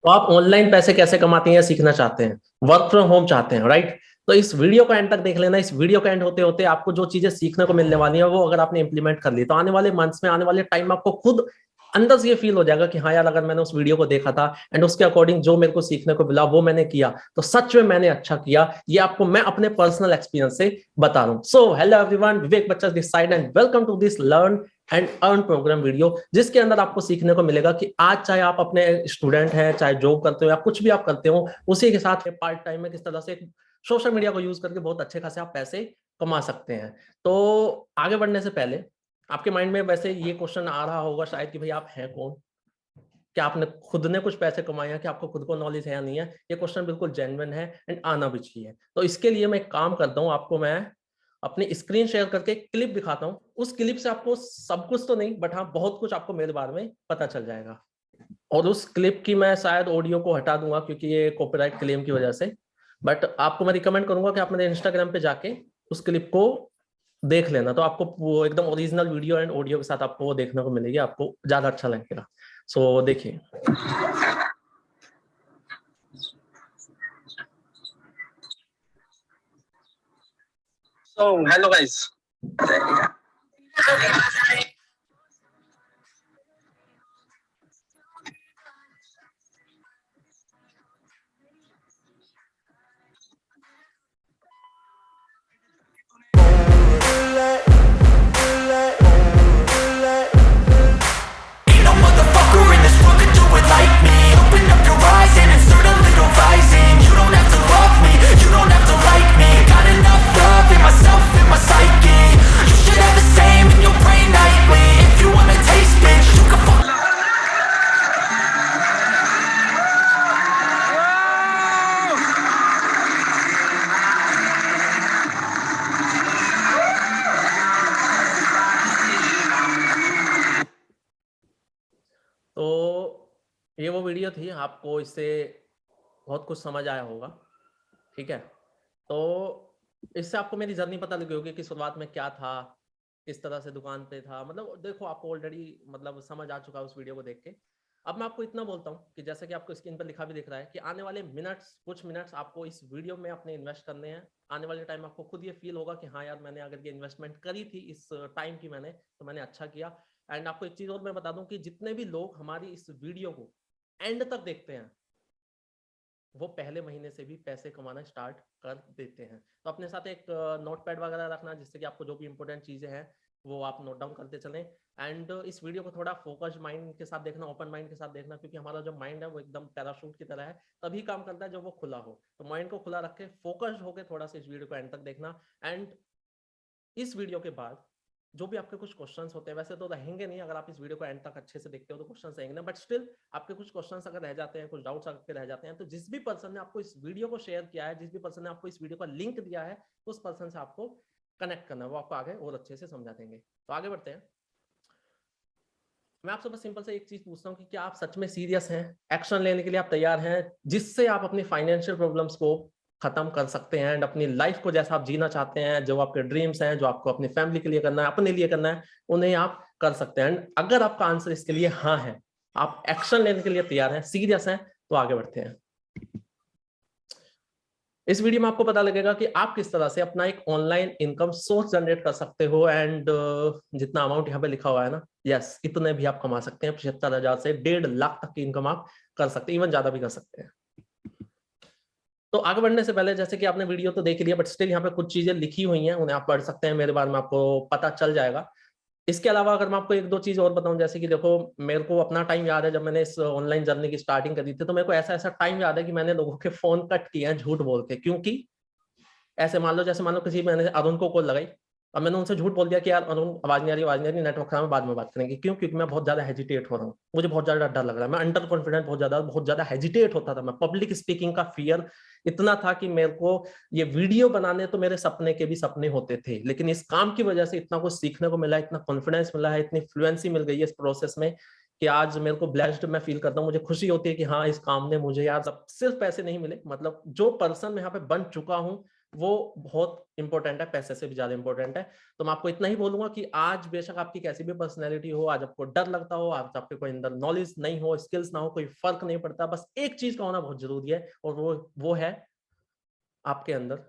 तो आप ऑनलाइन पैसे कैसे कमाते हैं सीखना चाहते हैं, वर्क फ्रॉम होम चाहते हैं, राइट? तो इस वीडियो को एंड तक देख लेना। इस वीडियो का एंड होते होते आपको जो चीजें सीखने को मिलने वाली है वो अगर आपने इंप्लीमेंट कर ली तो आने वाले मंथ्स में, आने वाले टाइम में आपको खुद अंदर से ये फील हो जाएगा कि हाँ यार, अगर मैंने उस वीडियो को देखा था एंड उसके अकॉर्डिंग जो मेरे को सीखने को मिला वो मैंने किया, तो सच में मैंने अच्छा किया। ये आपको मैं अपने पर्सनल एक्सपीरियंस से बता रहा हूं। So hello everyone, Vivek Bachcha this side and welcome to this learn and earn program video, जिसके अंदर आपको सीखने को मिलेगा कि आज चाहे आप अपने स्टूडेंट हैं, चाहे जॉब करते हो या कुछ भी आप करते हो, उसी के साथ पार्ट टाइम में किस तरह से सोशल मीडिया को यूज करके बहुत अच्छे खासे आप पैसे कमा सकते हैं। तो आगे बढ़ने से पहले आपके माइंड में वैसे ये क्वेश्चन आ रहा होगा शायद कि भाई आप हैं कौन, क्या आपने खुद ने कुछ पैसे कमाए हैं, कि आपको खुद को नॉलेज है या नहीं है। ये क्वेश्चन बिल्कुल जेन्युइन है एंड आना भी चाहिए। तो इसके लिए मैं एक काम करता हूँ, आपको मैं अपनी स्क्रीन शेयर करके एक क्लिप दिखाता हूँ। उस क्लिप से आपको सब कुछ तो नहीं, बट हाँ बहुत कुछ आपको मेरे बारे में पता चल जाएगा। और उस क्लिप की मैं शायद ऑडियो को हटा दूंगा क्योंकि ये कॉपीराइट क्लेम की वजह से, बट आपको मैं रिकमेंड करूंगा कि आप मेरे इंस्टाग्राम पे जाके उस क्लिप को देख लेना। तो आपको वो एकदम ओरिजिनल वीडियो एंड ऑडियो के साथ आपको वो देखने को मिलेगी, आपको ज्यादा अच्छा लगेगा। सो देखिए। So, hello guys. Ain't no motherfucker in this world could do it like me. Open up your eyes and insert a little rising. You don't have to love me, you don't have to like me. Got enough love in myself, in my psyche. You should have the same in your brain nightly. If you wanna taste, bitch, you can fuck. तो ये वो video थी, आपको इससे बहुत कुछ समझ आया होगा, ठीक है? तो इससे आपको मेरी जर्नी पता लगी होगी कि शुरुआत में क्या था, किस तरह से दुकान पे था। मतलब देखो, आपको ऑलरेडी मतलब समझ आ चुका है उस वीडियो को देख के। अब मैं आपको इतना बोलता हूँ कि जैसे कि आपको स्क्रीन पर लिखा भी दिख रहा है कि आने वाले मिनट्स, कुछ मिनट्स आपको इस वीडियो में अपने इन्वेस्ट करने हैं। आने वाले टाइम आपको खुद ये फील होगा कि हाँ यार, मैंने अगर ये इन्वेस्टमेंट करी थी इस टाइम की मैंने, तो मैंने अच्छा किया। एंड आपको एक चीज और मैं बता दूं कि जितने भी लोग हमारी इस वीडियो को एंड तक देखते हैं वो पहले महीने से भी पैसे कमाना स्टार्ट कर देते हैं। तो अपने साथ एक नोटपैड वगैरह रखना, जिससे कि आपको जो भी इंपॉर्टेंट चीजें हैं वो आप नोट डाउन करते चलें। एंड इस वीडियो को थोड़ा फोकस्ड माइंड के साथ देखना, ओपन माइंड के साथ देखना, क्योंकि हमारा जो माइंड है वो एकदम पैराशूट की तरह है, तभी काम करता है जब वो खुला हो। तो माइंड को खुला रख के फोकस्ड होकर थोड़ा सा इस वीडियो को एंड तक देखना। एंड इस वीडियो के बाद जो भी आपके कुछ क्वेश्चंस होते हैं, वैसे तो रहेंगे नहीं, अगर आप इस वीडियो को एंड तक अच्छे से देखते हो तो क्वेश्चंस रहेंगे ना, बट स्टिल आपके कुछ क्वेश्चंस अगर रह जाते हैं, कुछ डाउट्स अगर रह जाते हैं, तो जिस भी पर्सन ने आपको इस वीडियो को शेयर किया है, जिस भी पर्सन ने आपको इस वीडियो का लिंक दिया है, उस पर्सन से आपको कनेक्ट करना है, वो आपको आगे और अच्छे से समझा देंगे। तो आगे बढ़ते हैं। मैं आपसे बस सिंपल से एक चीज पूछता हूँ कि क्या आप सच में सीरियस हैं, एक्शन लेने के लिए आप तैयार हैं, जिससे आप अपनी फाइनेंशियल प्रॉब्लम्स को खत्म कर सकते हैं एंड अपनी लाइफ को जैसा आप जीना चाहते हैं, जो आपके ड्रीम्स हैं, जो आपको अपनी फैमिली के लिए करना है, अपने लिए करना है, उन्हें आप कर सकते हैं। एंड अगर आपका आंसर इसके लिए हाँ है, आप एक्शन लेने के लिए तैयार हैं, सीरियस हैं, तो आगे बढ़ते हैं। इस वीडियो में आपको पता लगेगा कि आप किस तरह से अपना एक ऑनलाइन इनकम सोर्स जनरेट कर सकते हो। एंड जितना अमाउंट यहाँ पे लिखा हुआ है ना, यस, इतने भी आप कमा सकते हैं। 75,000 से 1.5 लाख तक की इनकम आप कर सकते हैं, इवन ज्यादा भी कर सकते हैं। तो आगे बढ़ने से पहले, जैसे कि आपने वीडियो तो देख लिया, बट स्टिल यहाँ पे कुछ चीजें लिखी हुई हैं, उन्हें आप पढ़ सकते हैं, मेरे बारे में आपको पता चल जाएगा। इसके अलावा अगर मैं आपको एक दो चीज और बताऊं, जैसे कि देखो, मेरे को अपना टाइम याद है जब मैंने इस ऑनलाइन जर्नी की स्टार्टिंग करी थी, तो मेरे को ऐसा ऐसा टाइम याद है कि मैंने लोगों के फोन कट किए हैं झूठ बोल के। क्योंकि ऐसे मान लो, जैसे मान लो किसी, मैंने अरुण को कॉल लगाई, अब मैंने उनसे झूठ बोल दिया कि यार अरुण, आवाज नहीं आ रही, आवाज नहीं आ रही, नेटवर्क खराब है, बाद में बात करेंगे। क्यों? क्योंकि मैं बहुत ज्यादा हेजिटेट हो रहा हूँ, मुझे बहुत ज्यादा डर लग रहा है, मैं अंडर कॉन्फिडेंट बहुत ज्यादा हेजिटेट होता था। मैं पब्लिक स्पीकिंग का फियर इतना था कि मेरे को ये वीडियो बनाने तो मेरे सपने के भी सपने होते थे, लेकिन इस काम की वजह से इतना कुछ सीखने को मिला, इतना कॉन्फिडेंस मिला है, इतनी फ्लुएंसी मिल गई है इस प्रोसेस में कि आज मेरे को ब्लेस्ड मैं फील करता हूँ। मुझे खुशी होती है कि हाँ, इस काम ने मुझे यार सिर्फ पैसे नहीं मिले, मतलब जो पर्सन मैं यहाँ पे बन चुका हूँ, वो बहुत इंपॉर्टेंट है, पैसे से भी ज्यादा इंपॉर्टेंट है। तो मैं आपको इतना ही बोलूंगा कि आज बेशक आपकी कैसी भी पर्सनैलिटी हो, आज आपको डर लगता हो, आज आपके कोई अंदर नॉलेज नहीं हो, स्किल्स ना हो, कोई फर्क नहीं पड़ता, बस एक चीज का होना बहुत जरूरी है, और वो है आपके अंदर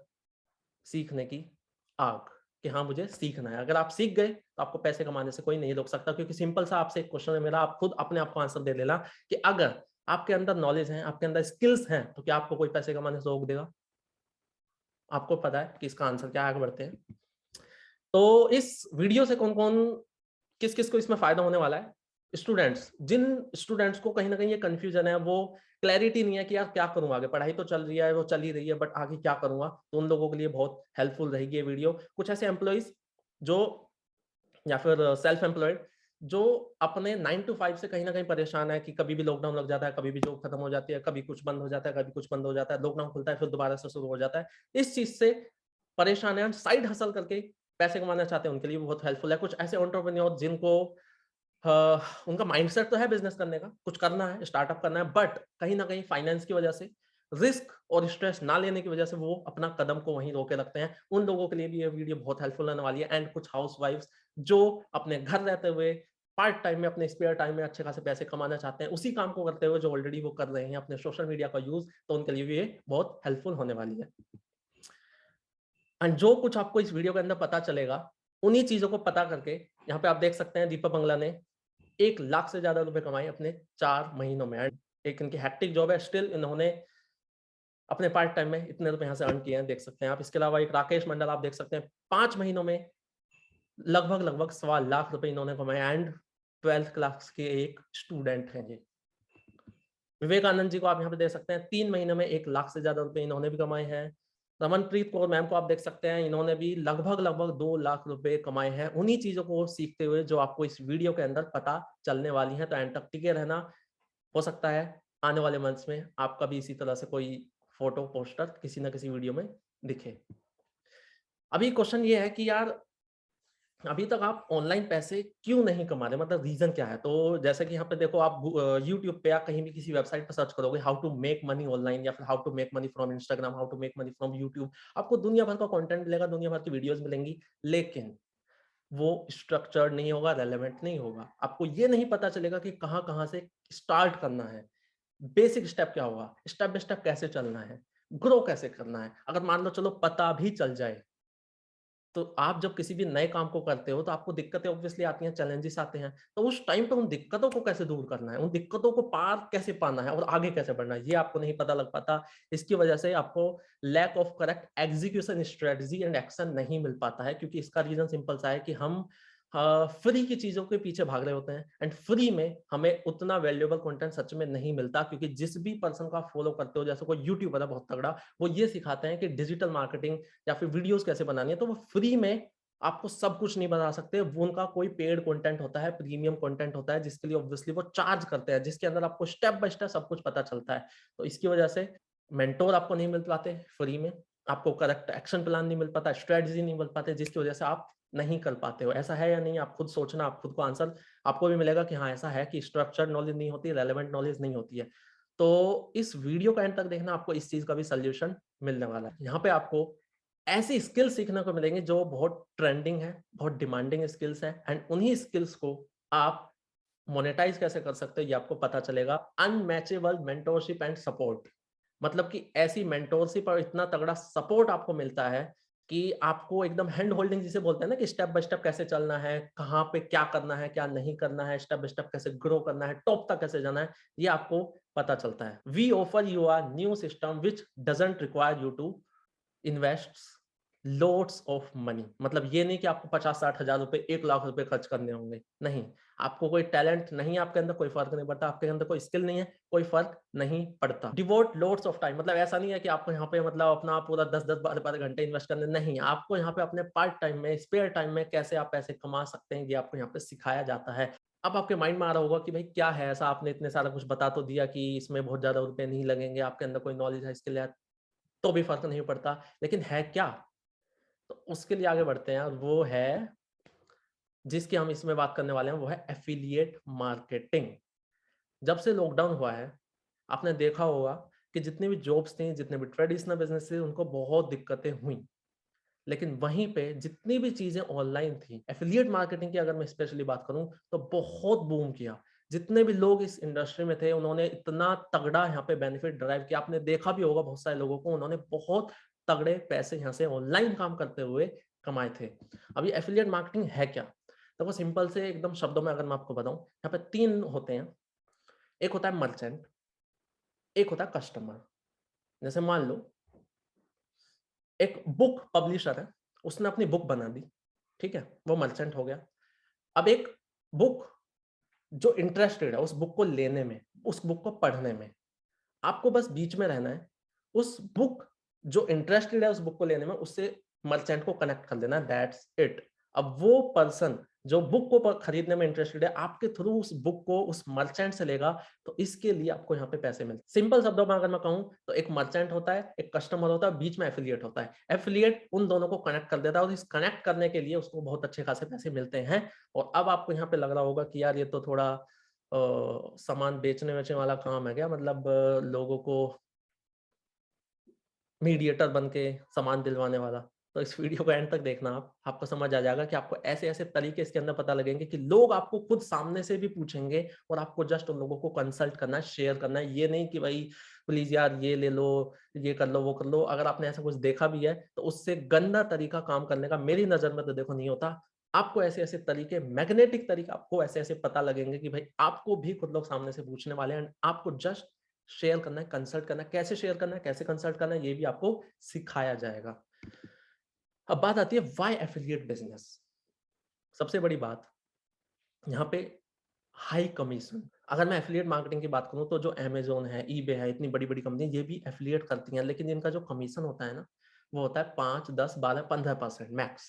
सीखने की आग, कि हाँ मुझे सीखना है। अगर आप सीख गए तो आपको पैसे कमाने से कोई नहीं रोक सकता, क्योंकि सिंपल सा आपसे एक क्वेश्चन है मेरा, आप खुद अपने आप को आंसर दे लेना कि अगर आपके अंदर नॉलेज है, आपके अंदर स्किल्स हैं, तो क्या आपको कोई पैसे कमाने से रोक देगा? आपको पता है कि इसका आंसर क्या है, आगे बढ़ते हैं। तो इस वीडियो से कौन कौन, किस किस को इसमें फायदा होने वाला है? स्टूडेंट्स, जिन स्टूडेंट्स को कहीं ना कहीं ये कंफ्यूजन है, वो क्लैरिटी नहीं है कि यार क्या करूं आगे, पढ़ाई तो चल रही है, वो चल ही रही है, बट आगे क्या करूंगा, तो उन लोगों के लिए बहुत हेल्पफुल रहेगी ये वीडियो। कुछ ऐसे एम्प्लॉइज जो, या फिर सेल्फ एम्प्लॉयड, जो अपने 9 to 5 से कहीं ना कहीं परेशान है कि कभी भी लॉकडाउन लग जाता है, कभी भी जॉब खत्म हो जाती है, कभी कुछ बंद हो जाता है, कभी कुछ बंद हो जाता है, लॉकडाउन खुलता है फिर दोबारा से शुरू हो जाता है, इस चीज से परेशान है, साइड हसल करके पैसे कमाना चाहते हैं, उनके लिए भी बहुत हेल्पफुल है। कुछ ऐसे एंटरप्रेन्योर जिनको उनका माइंडसेट तो है बिजनेस करने का, कुछ करना है, स्टार्टअप करना है, बट कहीं ना कहीं फाइनेंस की वजह से, रिस्क और स्ट्रेस ना लेने की वजह से वो अपना कदम को वहीं रोके रखते हैं, उन लोगों के लिए भी ये वीडियो बहुत हेल्पफुल रहने वाली है। एंड कुछ हाउस वाइफ्स जो अपने घर रहते हुए पार्ट टाइम में, अपने स्पेयर टाइम में अच्छे खासे पैसे कमाना चाहते हैं, उसी काम को करते हुए जो ऑलरेडी वो कर रहे हैं अपने सोशल मीडिया का यूज, तो उनके लिए भी ये बहुत हेल्पफुल होने वाली है। एंड जो कुछ आपको इस वीडियो के अंदर पता चलेगा, उन्हीं चीजों को पता करके, यहाँ पे आप देख सकते हैं दीपक बंगला ने 1 लाख से ज्यादा रुपए कमाए अपने 4 महीनों में। एक इनकी हैक्टिक जॉब है, स्टिल इन्होंने अपने पार्ट टाइम में इतने रुपए यहाँ से अर्न किए हैं, देख सकते हैं आप। इसके अलावा एक राकेश मंडल आप देख सकते हैं, 5 महीनों में लगभग 1.25 लाख रुपए इन्होंने कमाए, एंड 12th क्लास के एक स्टूडेंट हैं ये। विवेकानंद जी को आप यहाँ पे देख सकते हैं, 3 महीने में 1 लाख से ज्यादा रुपए इन्होंने भी कमाए हैं। रमनप्रीत कौर मैम को आप देख सकते हैं, इन्होंने भी लगभग 2 लाख रुपए कमाए हैं, उन्हीं चीजों को सीखते हुए जो आपको इस वीडियो के अंदर पता चलने वाली है। तो एंड तक टिके रहना, हो सकता है आने वाले मंथ्स में आपका भी इसी तरह से कोई फोटो पोस्टर किसी ना किसी वीडियो में दिखे। अभी क्वेश्चन ये है कि यार अभी तक आप ऑनलाइन पैसे क्यों नहीं कमा रहे, मतलब रीजन क्या है? तो जैसे कि यहाँ पे देखो, आप यूट्यूब पे या कहीं भी किसी वेबसाइट पर सर्च करोगे how to make money online, या फिर how to make money from Instagram, how to make money from YouTube, आपको दुनिया भर का कंटेंट मिलेगा, दुनिया भर की वीडियोस मिलेंगी, लेकिन वो स्ट्रक्चर्ड नहीं होगा, रेलेवेंट नहीं होगा। आपको ये नहीं पता चलेगा कि कहाँ कहाँ से स्टार्ट करना है, बेसिक स्टेप क्या होगा, स्टेप बाय स्टेप कैसे चलना है, ग्रो कैसे करना है। अगर मान लो चलो पता भी चल जाए, तो आप जब किसी भी नए काम को करते हो तो आपको दिक्कतें ऑब्वियसली आती हैं, चैलेंजेस आते हैं, तो उस टाइम पे उन दिक्कतों को कैसे दूर करना है, उन दिक्कतों को पार कैसे पाना है और आगे कैसे बढ़ना है, ये आपको नहीं पता लग पाता। इसकी वजह से आपको lack of correct execution strategy and action नहीं मिल पाता है, क्योंकि इसका रीजन सिंपल सा है कि हम फ्री की चीजों के पीछे भाग रहे होते हैं, एंड फ्री में हमें उतना वैल्यूएबल कंटेंट सच में नहीं मिलता। क्योंकि जिस भी पर्सन को आप फॉलो करते हो, जैसे कोई यूट्यूबर है बहुत तगड़ा, वो ये सिखाते हैं कि डिजिटल मार्केटिंग या फिर वीडियोस कैसे बनानी है, तो वो फ्री में आपको सब कुछ नहीं बता सकते। वो उनका कोई पेड कंटेंट होता है, प्रीमियम कंटेंट होता है, जिसके लिए ऑब्वियसली वो चार्ज करते हैं, जिसके अंदर आपको स्टेप बाय स्टेप सब कुछ पता चलता है। तो इसकी वजह से मेंटोर आपको नहीं मिल पाते फ्री में, आपको करेक्ट एक्शन प्लान नहीं मिल पाता, स्ट्रेटजी नहीं मिल पाते, जिसकी वजह से आप नहीं कर पाते हो। ऐसा है या नहीं? आप खुद सोचना, आप खुद को आंसर आपको भी मिलेगा कि हाँ ऐसा है, कि स्ट्रक्चर्ड नॉलेज नहीं होती, रेलेवेंट नॉलेज नहीं होती है। तो इस वीडियो का एंड तक देखना, आपको इस चीज का भी सोल्यूशन मिलने वाला है। यहाँ पे आपको ऐसी स्किल सीखने को मिलेंगे जो बहुत ट्रेंडिंग है, बहुत डिमांडिंग स्किल्स है, एंड उन्हीं स्किल्स को आप मोनेटाइज कैसे कर सकते हो ये आपको पता चलेगा। अनमैचेबल मेंटोरशिप एंड सपोर्ट, मतलब कि ऐसी मेंटोरशिप और इतना तगड़ा सपोर्ट आपको मिलता है कि आपको एकदम हैंड होल्डिंग जिसे बोलते हैं ना, कि स्टेप बाय स्टेप कैसे चलना है, कहाँ पे क्या करना है, क्या नहीं करना है, स्टेप बाय स्टेप कैसे ग्रो करना है, टॉप तक कैसे जाना है, ये आपको पता चलता है। We offer you a new system which doesn't require you to invest loads of money, मतलब ये नहीं कि आपको 50-60 हजार रुपए 1 लाख रुपए खर्च करने होंगे, नहीं। आपको कोई टैलेंट नहीं है आपके अंदर, कोई फर्क नहीं पड़ता, आपके अंदर कोई स्किल नहीं है, कोई फर्क नहीं पड़ता। डिवोट लोड्स ऑफ टाइम, मतलब ऐसा नहीं है कि आपको यहाँ पे मतलब अपना पूरा 10-10 12-12 घंटे इन्वेस्ट करने, नहीं। आपको यहाँ पे अपने पार्ट टाइम में, स्पेयर टाइम में कैसे आप पैसे कमा सकते हैं, ये आपको यहाँ पे सिखाया जाता है। अब आपके माइंड में आ रहा होगा कि भाई क्या है ऐसा, आपने इतने सारा कुछ बता तो दिया कि इसमें बहुत ज्यादा रुपए नहीं लगेंगे, आपके अंदर कोई नॉलेज है स्किल है, तो भी फर्क नहीं पड़ता, लेकिन है क्या? तो उसके लिए आगे बढ़ते हैं, और वो है जिसकी हम इसमें बात करने वाले हैं, वो है एफिलिएट मार्केटिंग। जब से लॉकडाउन हुआ है, आपने देखा होगा कि जितनी भी जॉब्स थी, जितने भी ट्रेडिशनल बिजनेस थे, उनको बहुत दिक्कतें हुई। लेकिन वहीं पे जितनी भी चीजें ऑनलाइन थी, एफिलिएट मार्केटिंग की अगर मैं स्पेशली बात करूं तो बहुत बूम किया। जितने भी लोग इस इंडस्ट्री में थे उन्होंने इतना तगड़ा यहाँ पे बेनिफिट ड्राइव किया। आपने देखा भी होगा बहुत सारे लोगों को, उन्होंने बहुत तगड़े पैसे यहाँ से ऑनलाइन काम करते हुए कमाए थे। अभी एफिलिएट मार्केटिंग है क्या? देखो सिंपल से एकदम शब्दों में अगर मैं आपको बताऊं, यहाँ पे 3 होते हैं। एक होता है मर्चेंट, एक होता है कस्टमर। जैसे मान लो एक बुक पब्लिशर है, उसने अपनी बुक बना दी, ठीक है, वो मर्चेंट हो गया। अब एक बुक जो इंटरेस्टेड है उस बुक को लेने में, उस बुक को पढ़ने में, आपको बस बीच में रहना है। उस बुक जो इंटरेस्टेड है उस बुक को लेने में, उससे मर्चेंट को कनेक्ट कर देना, दैट्स इट। अब वो पर्सन जो बुक को खरीदने में इंटरेस्टेड है, आपके थ्रू उस बुक को उस मर्चेंट से लेगा, तो इसके लिए आपको यहाँ पे पैसे मिलते हैं। सिंपल शब्दों में अगर मैं कहूँ तो एक मर्चेंट होता है, एक कस्टमर होता है, बीच में एफिलिएट होता है। एफिलिएट उन दोनों को कनेक्ट कर देता है और इस कनेक्ट करने के लिए उसको बहुत अच्छे खासे पैसे मिलते हैं। और अब आपको यहाँ पे लग रहा होगा कि यार ये तो थोड़ा सामान बेचने वेचने वाला काम है क्या, मतलब लोगों को मीडिएटर बन के सामान दिलवाने वाला। तो इस वीडियो को एंड तक देखना, आपको समझ आ जाएगा कि आपको ऐसे ऐसे तरीके इसके अंदर पता लगेंगे कि लोग आपको खुद सामने से भी पूछेंगे और आपको जस्ट उन लोगों को कंसल्ट करना है, शेयर करना है। ये नहीं कि भाई प्लीज यार ये ले लो, ये कर लो, वो कर लो। अगर आपने ऐसा कुछ देखा भी है तो उससे गंदा तरीका काम करने का मेरी नजर में तो देखो नहीं होता। आपको ऐसे ऐसे तरीके, मैग्नेटिक तरीके आपको ऐसे ऐसे पता लगेंगे कि भाई आपको भी खुद लोग सामने से पूछने वाले हैं। आपको जस्ट शेयर करना है, कंसल्ट करना है। कैसे शेयर करना है, कैसे कंसल्ट करना है, ये भी आपको सिखाया जाएगा। अब बात आती है व्हाई एफिलिएट बिजनेस। सबसे बड़ी बात यहाँ पे हाई कमीशन। अगर मैं एफिलिएट मार्केटिंग की बात करूं तो जो अमेज़न है, ईबे है, इतनी बड़ी बड़ी कंपनी ये भी एफिलिएट करती हैं, लेकिन इनका जो कमीशन होता है ना, वो होता है 5, 10, 12, 15% मैक्स।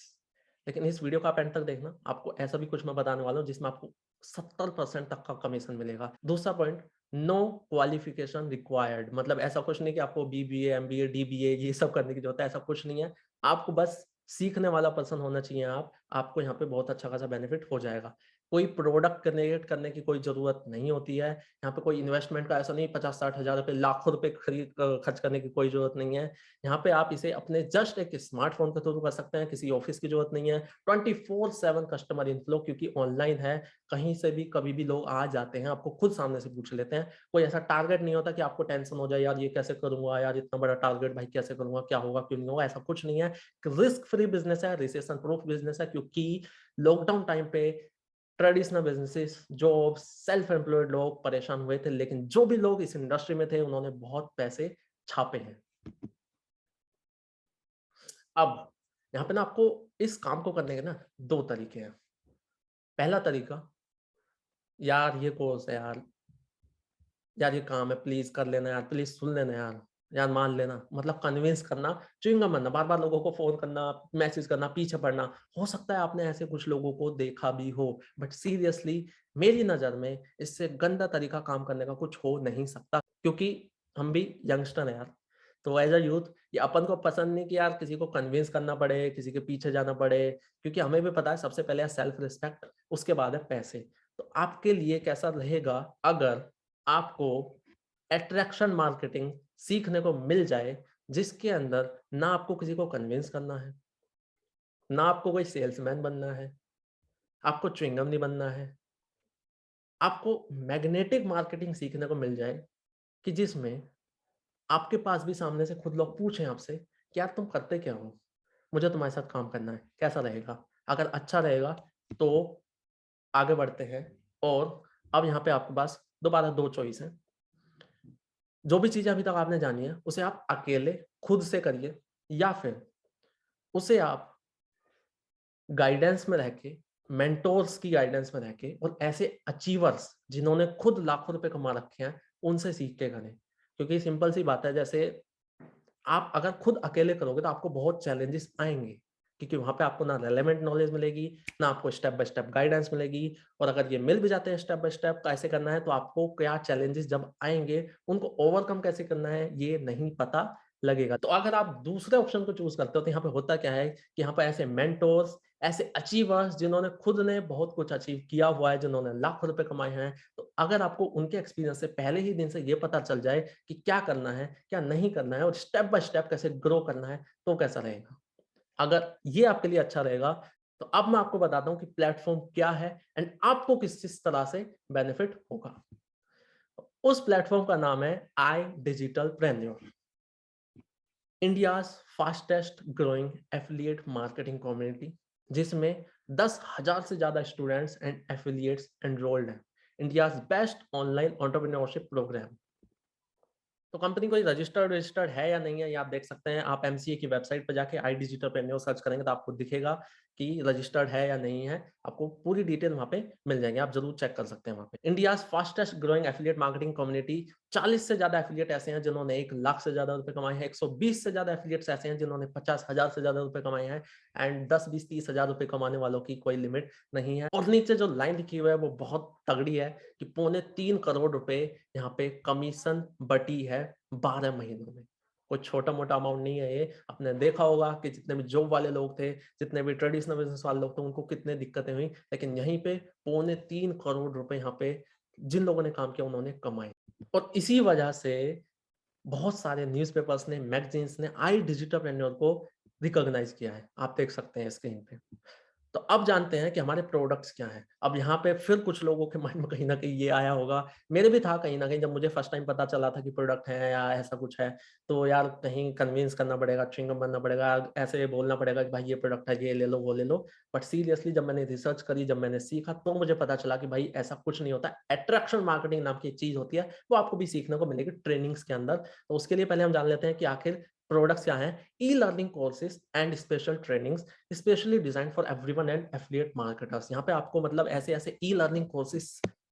लेकिन इस वीडियो का आप एंड तक देखना, आपको ऐसा भी कुछ मैं बताने वाला हूँ जिसमें आपको 70% तक का कमीशन मिलेगा। दूसरा पॉइंट, नो क्वालिफिकेशन रिक्वायर्ड। मतलब ऐसा कुछ नहीं कि आपको बीबीए, एमबीए, डीबीए ये सब करने की जरूरत है, ऐसा कुछ नहीं है। आपको बस सीखने वाला पर्सन होना चाहिए। आपको यहाँ पे बहुत अच्छा खासा बेनिफिट हो जाएगा। कोई प्रोडक्ट क्रिएट करने की कोई जरूरत नहीं होती है। यहाँ पे कोई इन्वेस्टमेंट का ऐसा नहीं 50-60 हजार रुपए, लाखों रुपए खर्च करने की कोई जरूरत नहीं है। यहाँ पे आप इसे अपने जस्ट एक स्मार्टफोन के थ्रू कर सकते हैं, किसी ऑफिस की जरूरत नहीं है। 24/7 कस्टमर इनफ्लो, क्योंकि ऑनलाइन है, कहीं से भी कभी भी लोग आ जाते हैं, आपको खुद सामने से पूछ लेते हैं। कोई ऐसा टारगेट नहीं होता कि आपको टेंशन हो जाए, यार ये कैसे करूंगा, यार इतना बड़ा टारगेट भाई कैसे करूंगा, क्या होगा क्यों नहीं होगा, ऐसा कुछ नहीं है। रिस्क फ्री बिजनेस है, रिसेशन प्रूफ बिजनेस है, क्योंकि लॉकडाउन टाइम पे traditional businesses, job, self employed लोग परेशान हुए थे, लेकिन जो भी लोग इस इंडस्ट्री में थे उन्होंने बहुत पैसे छापे हैं। अब यहाँ पे ना आपको इस काम को करने के ना 2 तरीके हैं। पहला तरीका, यार ये कोर्स है यार ये काम है, प्लीज कर लेना यार, प्लीज सुन लेना यार मान लेना। मतलब कन्विंस करना, च्युइंगम बनना, बार बार लोगों को फोन करना, मैसेज करना, पीछे पड़ना। हो सकता है आपने ऐसे कुछ लोगों को देखा भी हो, बट सीरियसली मेरी नजर में इससे गंदा तरीका काम करने का कुछ हो नहीं सकता, क्योंकि हम भी यंगस्टर हैं यार। तो एज अ यूथ ये अपन को पसंद नहीं कि यार किसी को कन्विंस करना पड़े, किसी के पीछे जाना पड़े, क्योंकि हमें भी पता है सबसे पहले है सेल्फ रिस्पेक्ट, उसके बाद है पैसे। तो आपके लिए कैसा रहेगा अगर आपको अट्रैक्शन मार्केटिंग सीखने को मिल जाए, जिसके अंदर ना आपको किसी को कन्विंस करना है, ना आपको कोई सेल्समैन बनना है, आपको च्युइंगम नहीं बनना है, आपको मैग्नेटिक मार्केटिंग सीखने को मिल जाए कि जिसमें आपके पास भी सामने से खुद लोग पूछें आपसे कि यार तुम करते क्या हो, मुझे तुम्हारे साथ काम करना है, कैसा रहेगा? अगर अच्छा रहेगा तो आगे बढ़ते हैं। और अब यहाँ पे आपके पास दोबारा 2 चॉइस है। जो भी चीजें अभी तक आपने जानी है उसे आप अकेले खुद से करिए, या फिर उसे आप गाइडेंस में रह के, मेंटोर्स की गाइडेंस में रह के और ऐसे अचीवर्स जिन्होंने खुद लाखों रुपए कमा रखे हैं उनसे सीख के करें। क्योंकि सिंपल सी बात है, जैसे आप अगर खुद अकेले करोगे तो आपको बहुत चैलेंजेस आएंगे, क्योंकि वहां पे आपको ना रेलेवेंट नॉलेज मिलेगी, ना आपको स्टेप बाय स्टेप गाइडेंस मिलेगी। और अगर ये मिल भी जाते हैं स्टेप बाय स्टेप कैसे करना है, तो आपको क्या चैलेंजेस जब आएंगे उनको ओवरकम कैसे करना है ये नहीं पता। लगेगा। तो अगर आप दूसरे ऑप्शन को चूज करते हो तो यहाँ पे होता क्या है कि यहाँ पे ऐसे मेंटोर्स, ऐसे अचीवर्स जिन्होंने खुद ने बहुत कुछ अचीव किया हुआ है, जिन्होंने लाखों रुपए कमाए हैं, तो अगर आपको उनके एक्सपीरियंस से पहले ही दिन से ये पता चल जाए कि क्या करना है, क्या नहीं करना है और स्टेप बाय स्टेप कैसे ग्रो करना है, तो कैसा रहेगा? अगर ये आपके लिए अच्छा रहेगा, तो अब मैं आपको बताता हूँ कि प्लेटफॉर्म क्या है एंड आपको किस तरह से बेनिफिट होगा। उस प्लेटफॉर्म का नाम है I digitalpreneur, India's fastest growing affiliate marketing community, जिसमें 10,000 से ज्यादा स्टूडेंट्स एंड एफिलिएट्स एनरोल्ड हैं। India's best online entrepreneurship program. तो कंपनी कोई रजिस्टर्ड है या नहीं है, ये आप देख सकते हैं। आप एमसीए की वेबसाइट पर जाके आई डिजिटल प्रेन्योर सर्च करेंगे तो आपको दिखेगा कि रजिस्टर्ड है या नहीं है। आपको पूरी डिटेल वहां पे मिल जाएंगे, आप जरूर चेक कर सकते हैं वहां पे। India's fastest growing affiliate marketing community, 40 से ज्यादा एफिलिएट ऐसे हैं जिन्होंने 1 लाख से ज्यादा रुपए कमाए हैं, 120 से ज्यादा एफिलिएट्स ऐसे हैं जिन्होंने 50,000 से ज्यादा रुपए कमाए हैं, एंड 10, 20, 30 हजार रुपए कमाने वालों की कोई लिमिट नहीं है। और नीचे जो लाइन लिखी हुई है वो बहुत तगड़ी है कि 3.25 करोड़ रुपए यहाँ पे कमीशन बटी है 12 महीनों में। कोई छोटा मोटा अमाउंट नहीं है ये। आपने देखा होगा कि जितने भी जॉब वाले लोग थे, जितने भी ट्रेडिशनल बिजनेस वाले लोग थे, उनको कितने दिक्कतें हुई, लेकिन यहीं पे 3.25 करोड़ रुपए यहाँ पे जिन लोगों ने काम किया उन्होंने कमाए। और इसी वजह से बहुत सारे न्यूज़पेपर्स ने, मैगजीन्स ने आई डिजिटल प्रेन्योर को रिकॉग्नाइज किया है। आप देख सकते हैं स्क्रीन पे। तो अब जानते हैं कि हमारे प्रोडक्ट्स क्या हैं। अब यहाँ पे फिर कुछ लोगों के माइंड में कहीं ना कहीं ये आया होगा, मेरे भी था कहीं ना कहीं, जब मुझे फर्स्ट टाइम पता चला था कि प्रोडक्ट है या ऐसा कुछ है, तो यार कहीं कन्विंस करना पड़ेगा, च्युइंगम बनना पड़ेगा, ऐसे बोलना पड़ेगा कि भाई ये प्रोडक्ट है, ये ले लो, वो ले लो। बट सीरियसली जब मैंने रिसर्च करी, जब मैंने सीखा, तो मुझे पता चला कि भाई ऐसा कुछ नहीं होता। अट्रैक्शन मार्केटिंग नाम की एक चीज होती है, वो आपको भी सीखने को मिलेगी ट्रेनिंग्स के अंदर। तो उसके लिए पहले हम जान लेते हैं कि आखिर प्रोडक्ट्स क्या हैं। E learning courses and special trainings specially design for everyone and affiliate marketers. यहाँ पे आपको मतलब ऐसे ऐसे ई लर्निंग कोर्सेज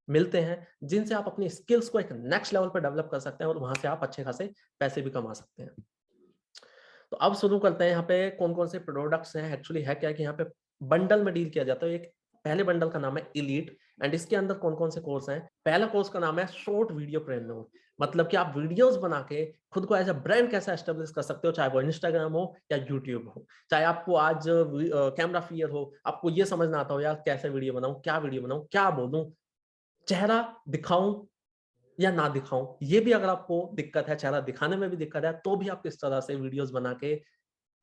मिलते हैं जिनसे आप अपनी स्किल्स को एक नेक्स्ट लेवल पर डेवलप कर सकते हैं और वहां से आप अच्छे खासे पैसे भी कमा सकते हैं। तो अब शुरू करते हैं यहाँ पे कौन कौन से प्रोडक्ट्स हैं। एक्चुअली है क्या कि यहाँ पे बंडल में डील किया जाता है। एक पहले बंडल का नाम है इलीट एंड इसके अंदर कौन कौन से कोर्स हैं। पहला कोर्स का नाम है शॉर्ट वीडियो प्रेन्योर, मतलब कि आप वीडियोस बना के खुद को एज अ ब्रांड कैसे एस्टेब्लिश कर सकते हो, चाहे वो इंस्टाग्राम हो या यूट्यूब हो। चाहे आपको आज कैमरा फियर हो, आपको ये समझना आता हो यार कैसे वीडियो बनाऊं, क्या वीडियो बनाऊं, क्या बोलूं, चेहरा दिखाऊं या ना दिखाऊं, ये भी अगर आपको दिक्कत है, चेहरा दिखाने में भी दिक्कत है, तो भी आप किस तरह से वीडियोस बना के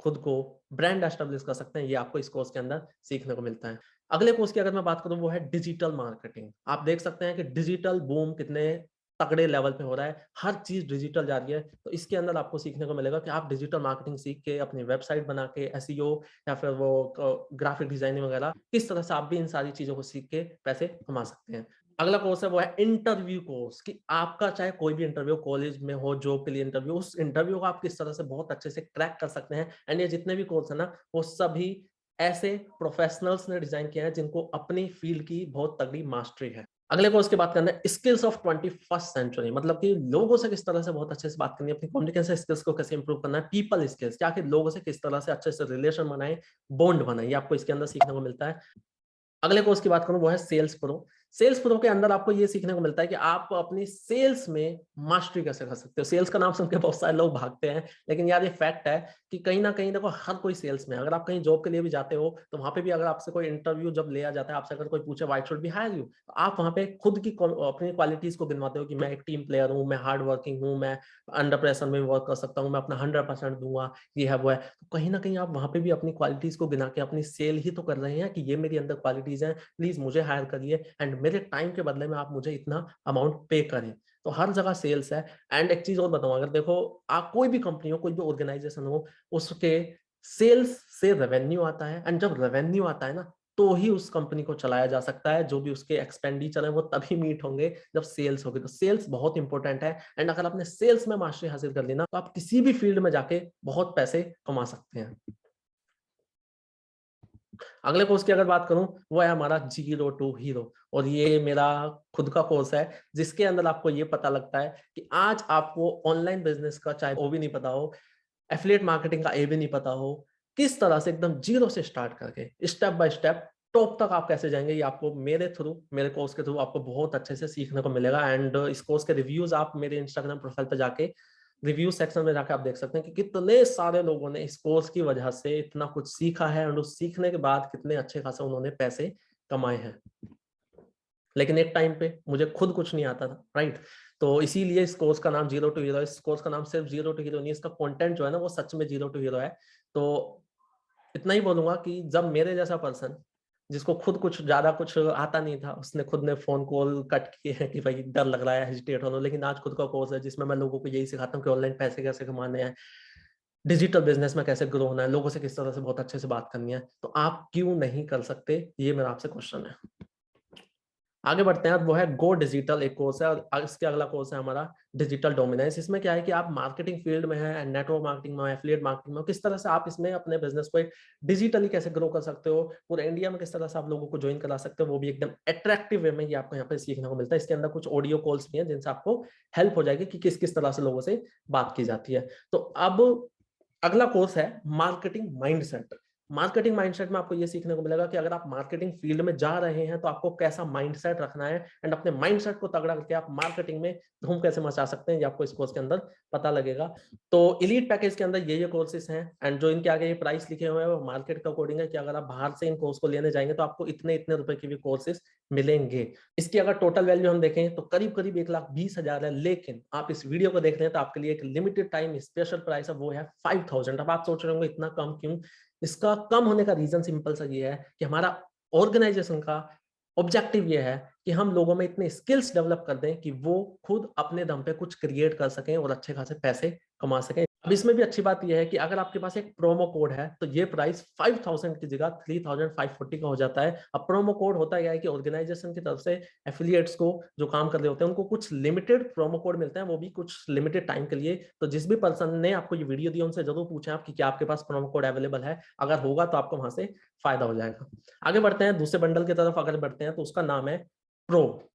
खुद को ब्रांड एस्टेब्लिश कर सकते हैं, ये आपको इस कोर्स के अंदर सीखने को मिलता है। अगले कोर्स की अगर मैं बात करूं वो है डिजिटल मार्केटिंग। आप देख सकते हैं कि डिजिटल बूम कितने तगड़े लेवल पे हो रहा है, हर चीज डिजिटल जा रही है। तो इसके अंदर आपको सीखने को मिलेगा कि आप डिजिटल मार्केटिंग सीख के अपनी वेबसाइट बना के एसईओ या फिर वो ग्राफिक डिजाइनिंग वगैरह, किस तरह से आप भी इन सारी चीजों को सीख के पैसे कमा सकते हैं। अगला कोर्स है वो है इंटरव्यू कोर्स, कि आपका चाहे कोई भी इंटरव्यू, कॉलेज में हो, जॉब के लिए इंटरव्यू, उस इंटरव्यू को आप किस तरह से बहुत अच्छे से क्रैक कर सकते हैं। एंड ये जितने भी कोर्स है ना, वो सभी ऐसे प्रोफेशनल्स ने डिजाइन किया है जिनको अपनी फील्ड की बहुत तगड़ी मास्टरी है। अगले कोर्स की बात करना है स्किल्स ऑफ 21st सेंचुरी, मतलब कि लोगों से किस तरह से बहुत अच्छे से बात करनी है, अपनी कम्युनिकेशन स्किल्स को कैसे इंप्रूव करना है, पीपल स्किल्स, क्या कि लोगों से किस तरह से अच्छे से रिलेशन बनाए, बॉन्ड बनाए, ये आपको इसके अंदर सीखने को मिलता है। अगले कोर्स की बात करूं वो है सेल्स प्रो। सेल्स प्रो के अंदर आपको ये सीखने को मिलता है कि आप अपनी सेल्स में मास्टरी कैसे कर सकते हो। सेल्स का नाम सुनकर बहुत सारे लोग भागते हैं, लेकिन यार ये फैक्ट है कि कहीं ना कहीं देखो हर कोई सेल्स में, अगर आप कहीं जॉब के लिए भी जाते हो तो वहां पे भी अगर आपसे कोई इंटरव्यू जब लिया जाता है, आपसे अगर कोई पूछे why should be hire you, तो आप वहां पे खुद की अपनी क्वालिटीज को गिनवाते हो कि मैं एक टीम प्लेयर हूँ, मैं हार्ड वर्किंग हूँ, मैं अंडर प्रेशर में वर्क कर सकता हूँ, मैं अपना 100% दूंगा, ये है वो है। तो कहीं ना कहीं आप वहां पे भी अपनी क्वालिटीज को गिना के अपनी सेल ही तो कर रहे हैं कि ये मेरी अंदर क्वालिटीज हैं, प्लीज मुझे हायर करिए एंड मेरे टाइम के बदले में आप मुझे इतना अमाउंट पे करें। तो हर जगह सेल्स है। एंड एक चीज और बताऊं, अगर देखो आप कोई भी कंपनी हो, कोई भी ऑर्गेनाइजेशन हो, उसके सेल्स से रेवेन्यू आता है एंड जब रेवेन्यू आता है ना, तो ही उस कंपनी को चलाया जा सकता है। जो भी उसके एक्सपेंडिचर है वो तभी मीट होंगे जब सेल्स होगी। तो सेल्स बहुत इंपॉर्टेंट है एंड अगर आपने सेल्स में मास्टरी हासिल कर ली ना, तो आप किसी भी फील्ड में जाके बहुत पैसे कमा सकते हैं। अगले कोर्स की अगर बात करूं वो है हमारा जीरो टू हीरो, और ये मेरा खुद का कोर्स है जिसके अंदर आपको ये पता लगता है कि आज आपको ऑनलाइन बिजनेस का चाहे वो भी नहीं पता हो, एफिलिएट मार्केटिंग का ए भी नहीं पता हो, किस तरह से एकदम जीरो से स्टार्ट करके स्टेप बाय स्टेप टॉप तक आप कैसे जाएंगे, ये आपको मेरे थ्रू, मेरे कोर्स के थ्रू आपको बहुत अच्छे से सीखने को मिलेगा। एंड इस कोर्स के रिव्यूज आप मेरे इंस्टाग्राम प्रोफाइल पे जाके रिव्यू सेक्शन में जाकर आप देख सकते हैं कि कितने सारे लोगों ने इस कोर्स की वजह से इतना कुछ सीखा है और उस सीखने के बाद कितने अच्छे खासे उन्होंने पैसे कमाए हैं। लेकिन एक टाइम पे मुझे खुद कुछ नहीं आता था, राइट? तो इसीलिए इस कोर्स का नाम जीरो टू हीरो, इस कोर्स का नाम सिर्फ जीरो टू हीरो नहीं, इसका कंटेंट जो है ना वो सच में जीरो टू हीरो है। तो इतना ही बोलूंगा कि जब मेरे जैसा पर्सन जिसको खुद कुछ ज्यादा कुछ आता नहीं था, उसने खुद ने फोन कॉल कट किए हैं कि भाई डर लग रहा है, हेजिटेट होना, लेकिन आज खुद का कोर्स है जिसमें मैं लोगों को यही सिखाता हूँ कि ऑनलाइन पैसे कैसे कमाने हैं, डिजिटल बिजनेस में कैसे ग्रो होना है, लोगों से किस तरह से बहुत अच्छे से बात करनी है, तो आप क्यों नहीं कर सकते, ये मेरा आपसे क्वेश्चन है। आगे बढ़ते हैं, वो है गो डिजिटल, एक कोर्स है, और इसके अगला कोर्स है हमारा डिजिटल डोमिनेंस। इसमें क्या है कि आप मार्केटिंग फील्ड में है, नेटवर्क मार्केटिंग में, एफिलिएट मार्केटिंग में, किस तरह से आप इसमें अपने बिजनेस को डिजिटली कैसे ग्रो कर सकते हो, पूरे इंडिया में किस तरह से आप लोगों को ज्वाइन करा सकते हो, वो भी एकदम अट्रैक्टिव वे में ये आपको यहाँ पे सीखने को मिलता है। इसके अंदर कुछ ऑडियो कॉल्स भी हैं जिनसे आपको हेल्प हो जाएगी कि किस किस तरह से लोगों से बात की जाती है। तो अब अगला कोर्स है मार्केटिंग माइंडसेट। मार्केटिंग माइंडसेट में आपको ये सीखने को मिलेगा कि अगर आप मार्केटिंग फील्ड में जा रहे हैं तो आपको कैसा माइंडसेट रखना है, एंड अपने माइंडसेट को तगड़ा करके आप मार्केटिंग में धूम कैसे मचा सकते हैं, ये आपको इस कोर्स के अंदर पता लगेगा। तो इलीट पैकेज के अंदर ये कोर्सेज हैं, एंड जो इनके आगे ये प्राइस लिखे हुए हैं वो मार्केट के अकॉर्डिंग है कि अगर आप बाहर से इन कोर्स को लेने जाएंगे तो आपको इतने इतने रुपए के भी कोर्सेज मिलेंगे। इसकी अगर टोटल वैल्यू हम देखें तो करीब करीब 1,20,000 है, लेकिन आप इस वीडियो को देख रहे हैं तो आपके लिए एक लिमिटेड टाइम स्पेशल प्राइस है, वो है 5,000। अब आप सोच रहे होंगे इतना कम क्यों? इसका कम होने का रीजन सिंपल सा ये है कि हमारा ऑर्गेनाइजेशन का ऑब्जेक्टिव ये है कि हम लोगों में इतने स्किल्स डेवलप कर दें कि वो खुद अपने दम पे कुछ क्रिएट कर सकें और अच्छे खासे पैसे कमा सकें। अब इसमें भी अच्छी बात यह है कि अगर आपके पास एक प्रोमो कोड है तो ये प्राइस 5,000 की जगह 3,540 का हो जाता है। अब प्रोमो कोड होता क्या है कि ऑर्गेनाइजेशन की तरफ से एफिलिएट्स को जो काम कर रहे होते हैं उनको कुछ लिमिटेड प्रोमो कोड मिलते हैं, वो भी कुछ लिमिटेड टाइम के लिए। तो जिस भी पर्सन ने आपको ये वीडियो दी उनसे जरूर पूछें आप कि क्या आपके पास प्रोमो कोड अवेलेबल है, अगर होगा तो आपको वहां से फायदा हो जाएगा। आगे बढ़ते हैं दूसरे बंडल की तरफ, अगर बढ़ते हैं तो उसका नाम है प्रो।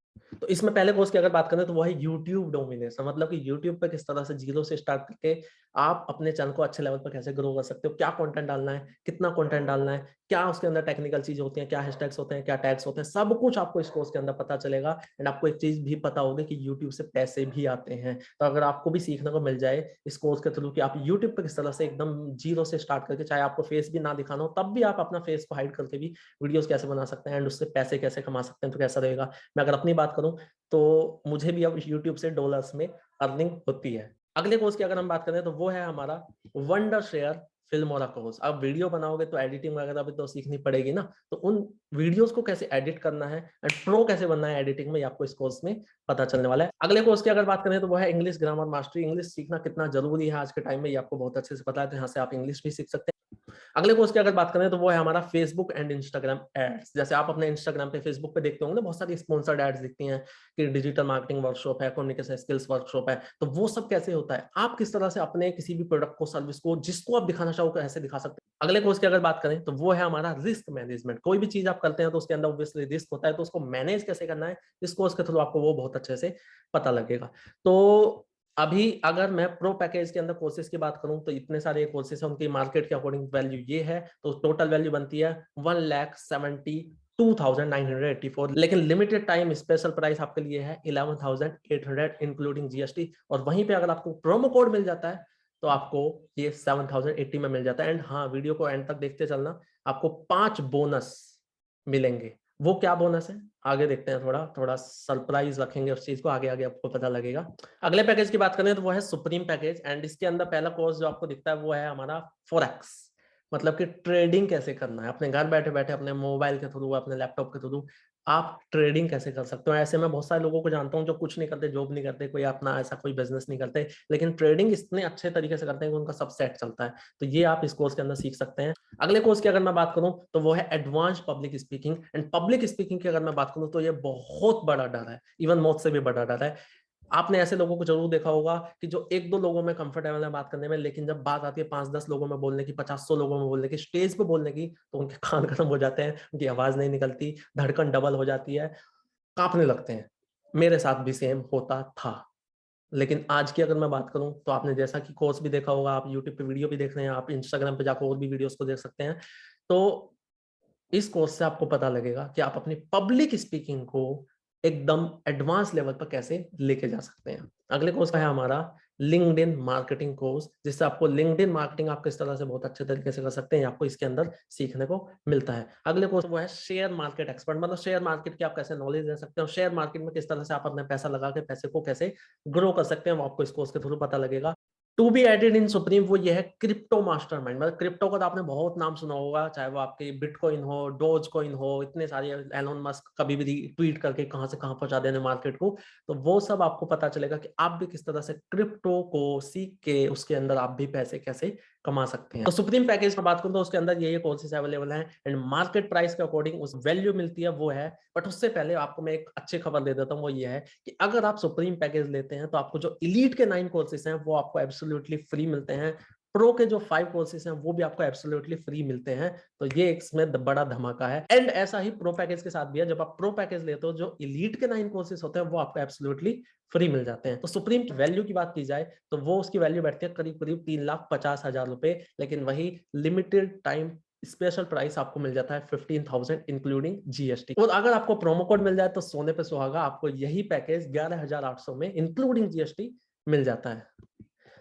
तो इसमें पहले कोर्स की अगर बात करें तो वो है यूट्यूब डोमिनेशन, मतलब कि यूट्यूब पे किस तरह से जीरो से स्टार्ट करके आप अपने चैनल को अच्छे लेवल पर कैसे ग्रो कर सकते हो, क्या कंटेंट डालना है, कितना कंटेंट डालना है, क्या उसके अंदर टेक्निकल चीज होती है, क्या हैशटैग्स होते हैं, क्या टैग्स होते हैं, सब कुछ आपको इस कोर्स के अंदर पता चलेगा। एंड आपको एक चीज भी पता होगी कि यूट्यूब से पैसे भी आते हैं। तो अगर आपको भी सीखने को मिल जाए इस कोर्स के थ्रू कि आप यूट्यूब पे किस तरह से एकदम जीरो से स्टार्ट करके, चाहे आपको फेस भी ना दिखाना हो तब भी आप अपना फेस को हाइड करके भी वीडियोस कैसे बना सकते हैं एंड उससे पैसे कैसे कमा सकते हैं, तो कैसा रहेगा। मैं अगर अपनी बात करूं तो मुझे भी अब यूट्यूब से डॉलर्स में अर्निंग होती है। अगले कोर्स की अगर हम बात करें तो वो है हमारा वंडर शेयर फिल्मोरा कोर्स। अब वीडियो बनाओगे तो एडिटिंग वगैरह भी तो सीखनी पड़ेगी ना, तो उन वीडियोस को कैसे एडिट करना है एंड प्रो कैसे बनना है एडिटिंग में, आपको इस कोर्स में पता चलने वाला है। अगले कोर्स की अगर बात करें तो वो है इंग्लिश ग्रामर मास्टरी। इंग्लिश सीखना कितना जरूरी है आज के टाइम में ये आपको बहुत अच्छे से पता है, तो यहाँ से आप इंग्लिश भी सीख सकते हैं। अगले कोर्स की अगर बात करें तो वो है हमारा फेसबुक एंड इंस्टाग्राम एड्स। जैसे आप अपने इंस्टाग्राम पे फेसबुक पे देखते होंगे ना, बहुत सारी स्पॉन्सर्ड एड्स दिखती हैं कि डिजिटल मार्केटिंग वर्कशॉप है, कम्युनिकेशन स्किल्स वर्कशॉप है, तो वो सब कैसे होता है, आप किस तरह से अपने किसी भी प्रोडक्ट को, सर्विस को, जिसको आप दिखाना चाहो कैसे दिखा सकते हैं। अगले कोर्स की अगर बात करें तो वो है हमारा रिस्क मैनेजमेंट। कोई भी चीज आप करते हैं तो उसके अंदर ऑब्वियसली रिस्क होता है, तो उसको मैनेज कैसे करना है इस कोर्स के थ्रू आपको वो बहुत अच्छे से पता लगेगा। तो अभी अगर मैं प्रो पैकेज के अंदर कोर्सेज की बात करूं तो इतने सारे कोर्सेज हैं, उनकी मार्केट के अकॉर्डिंग वैल्यू ये है, तो टोटल वैल्यू बनती है 1,72,984, लेकिन लिमिटेड टाइम स्पेशल प्राइस आपके लिए है 11,800 इंक्लूडिंग जीएसटी। और वहीं पे अगर आपको प्रोमो कोड मिल जाता है तो आपको ये 7,080 में मिल जाता है। एंड हाँ, वीडियो को एंड तक देखते चलना, आपको 5 बोनस मिलेंगे। वो क्या बोनस है आगे देखते हैं, थोड़ा थोड़ा सरप्राइज रखेंगे उस चीज को, आगे आगे आपको पता लगेगा। अगले पैकेज की बात करें तो वो है सुप्रीम पैकेज, एंड इसके अंदर पहला कोर्स जो आपको दिखता है वो है हमारा फॉरेक्स, मतलब कि ट्रेडिंग कैसे करना है अपने घर बैठे बैठे, अपने मोबाइल के थ्रू, अपने लैपटॉप के थ्रू आप ट्रेडिंग कैसे कर सकते हो। ऐसे मैं बहुत सारे लोगों को जानता हूँ जो कुछ नहीं करते, जॉब नहीं करते, कोई अपना ऐसा कोई बिजनेस नहीं करते, लेकिन ट्रेडिंग इतने अच्छे तरीके से करते हैं कि उनका सब सेट चलता है। तो ये आप इस कोर्स के अंदर सीख सकते हैं। अगले कोर्स की अगर मैं बात करूं तो वो है advance public speaking. And public speaking की अगर मैं बात करूं तो ये बहुत बड़ा डर है, इवन मौत से भी बड़ा डर है। आपने ऐसे लोगों को जरूर देखा होगा कि जो 1-2 लोगों में कंफर्टेबल है बात करने में, लेकिन जब बात आती है 5-10 लोगों में बोलने की, 50-100 लोगों में बोलने की, स्टेज पे बोलने की, तो उनके कान खत्म हो जाते हैं, उनकी आवाज नहीं निकलती, धड़कन डबल हो जाती है, कांपने लगते हैं। मेरे साथ भी सेम होता था। लेकिन आज की अगर मैं बात करूं तो आपने जैसा कि कोर्स भी देखा होगा, आप यूट्यूब पे वीडियो भी देख रहे हैं, आप इंस्टाग्राम पे जाकर और भी वीडियोस को देख सकते हैं, तो इस कोर्स से आपको पता लगेगा कि आप अपनी पब्लिक स्पीकिंग को एकदम एडवांस लेवल पर कैसे लेके जा सकते हैं। अगले कोर्स है हमारा लिंक्डइन मार्केटिंग कोर्स, जिससे आपको लिंक्डइन मार्केटिंग आप किस तरह से बहुत अच्छे तरीके से कर सकते हैं, आपको इसके अंदर सीखने को मिलता है। अगले कोर्स वो है शेयर मार्केट एक्सपर्ट, मतलब शेयर मार्केट की आप कैसे नॉलेज दे सकते हो, शेयर मार्केट में किस तरह से आप अपना पैसा लगा के पैसे को कैसे ग्रो कर सकते हैं, वो आपको इस कोर्स के थ्रू पता लगेगा। To be added in supreme वो ये है क्रिप्टो मास्टरमाइंड, मतलब क्रिप्टो का तो आपने बहुत नाम सुना होगा, चाहे वो आपके बिटकॉइन हो, डोज कॉइन हो, इतने सारे एलोन मस्क कभी भी ट्वीट करके कहां से कहां पहुंचा देने मार्केट को, तो वो सब आपको पता चलेगा कि आप भी किस तरह से क्रिप्टो को सीख के उसके अंदर आप भी पैसे कैसे कमा सकते हैं। तो सुप्रीम पैकेज में बात करूं तो उसके अंदर ये कोर्सेज अवेलेबल हैं एंड मार्केट प्राइस के अकॉर्डिंग उस वैल्यू मिलती है वो है। बट उससे पहले आपको मैं एक अच्छी खबर दे देता हूं, वो ये है कि अगर आप सुप्रीम पैकेज लेते हैं तो आपको जो इलीट के 9 कोर्सेज हैं वो आपको एब्सोल्युटली फ्री मिलते हैं, प्रो के जो 5 कोर्सेज हैं वो भी आपको एब्सोल्युटली फ्री मिलते हैं। तो ये इसमें बड़ा धमाका है। एंड ऐसा ही प्रो पैकेज के साथ भी है, जब आप प्रो पैकेज लेते हो जो इलीट के 9 कोर्सेज होते हैं वो आपको एब्सोल्युटली फ्री मिल जाते हैं। तो सुप्रीम की वैल्यू की बात की जाए तो वो उसकी वैल्यू बैठती है करीब करीब 3,50,000 रुपए, लेकिन वही लिमिटेड टाइम स्पेशल प्राइस आपको मिल जाता है 15,000 इंक्लूडिंग जीएसटी। और अगर आपको प्रोमो कोड मिल जाए तो सोने पे सुहागा, आपको यही पैकेज 11,800 में इंक्लूडिंग जीएसटी मिल जाता है।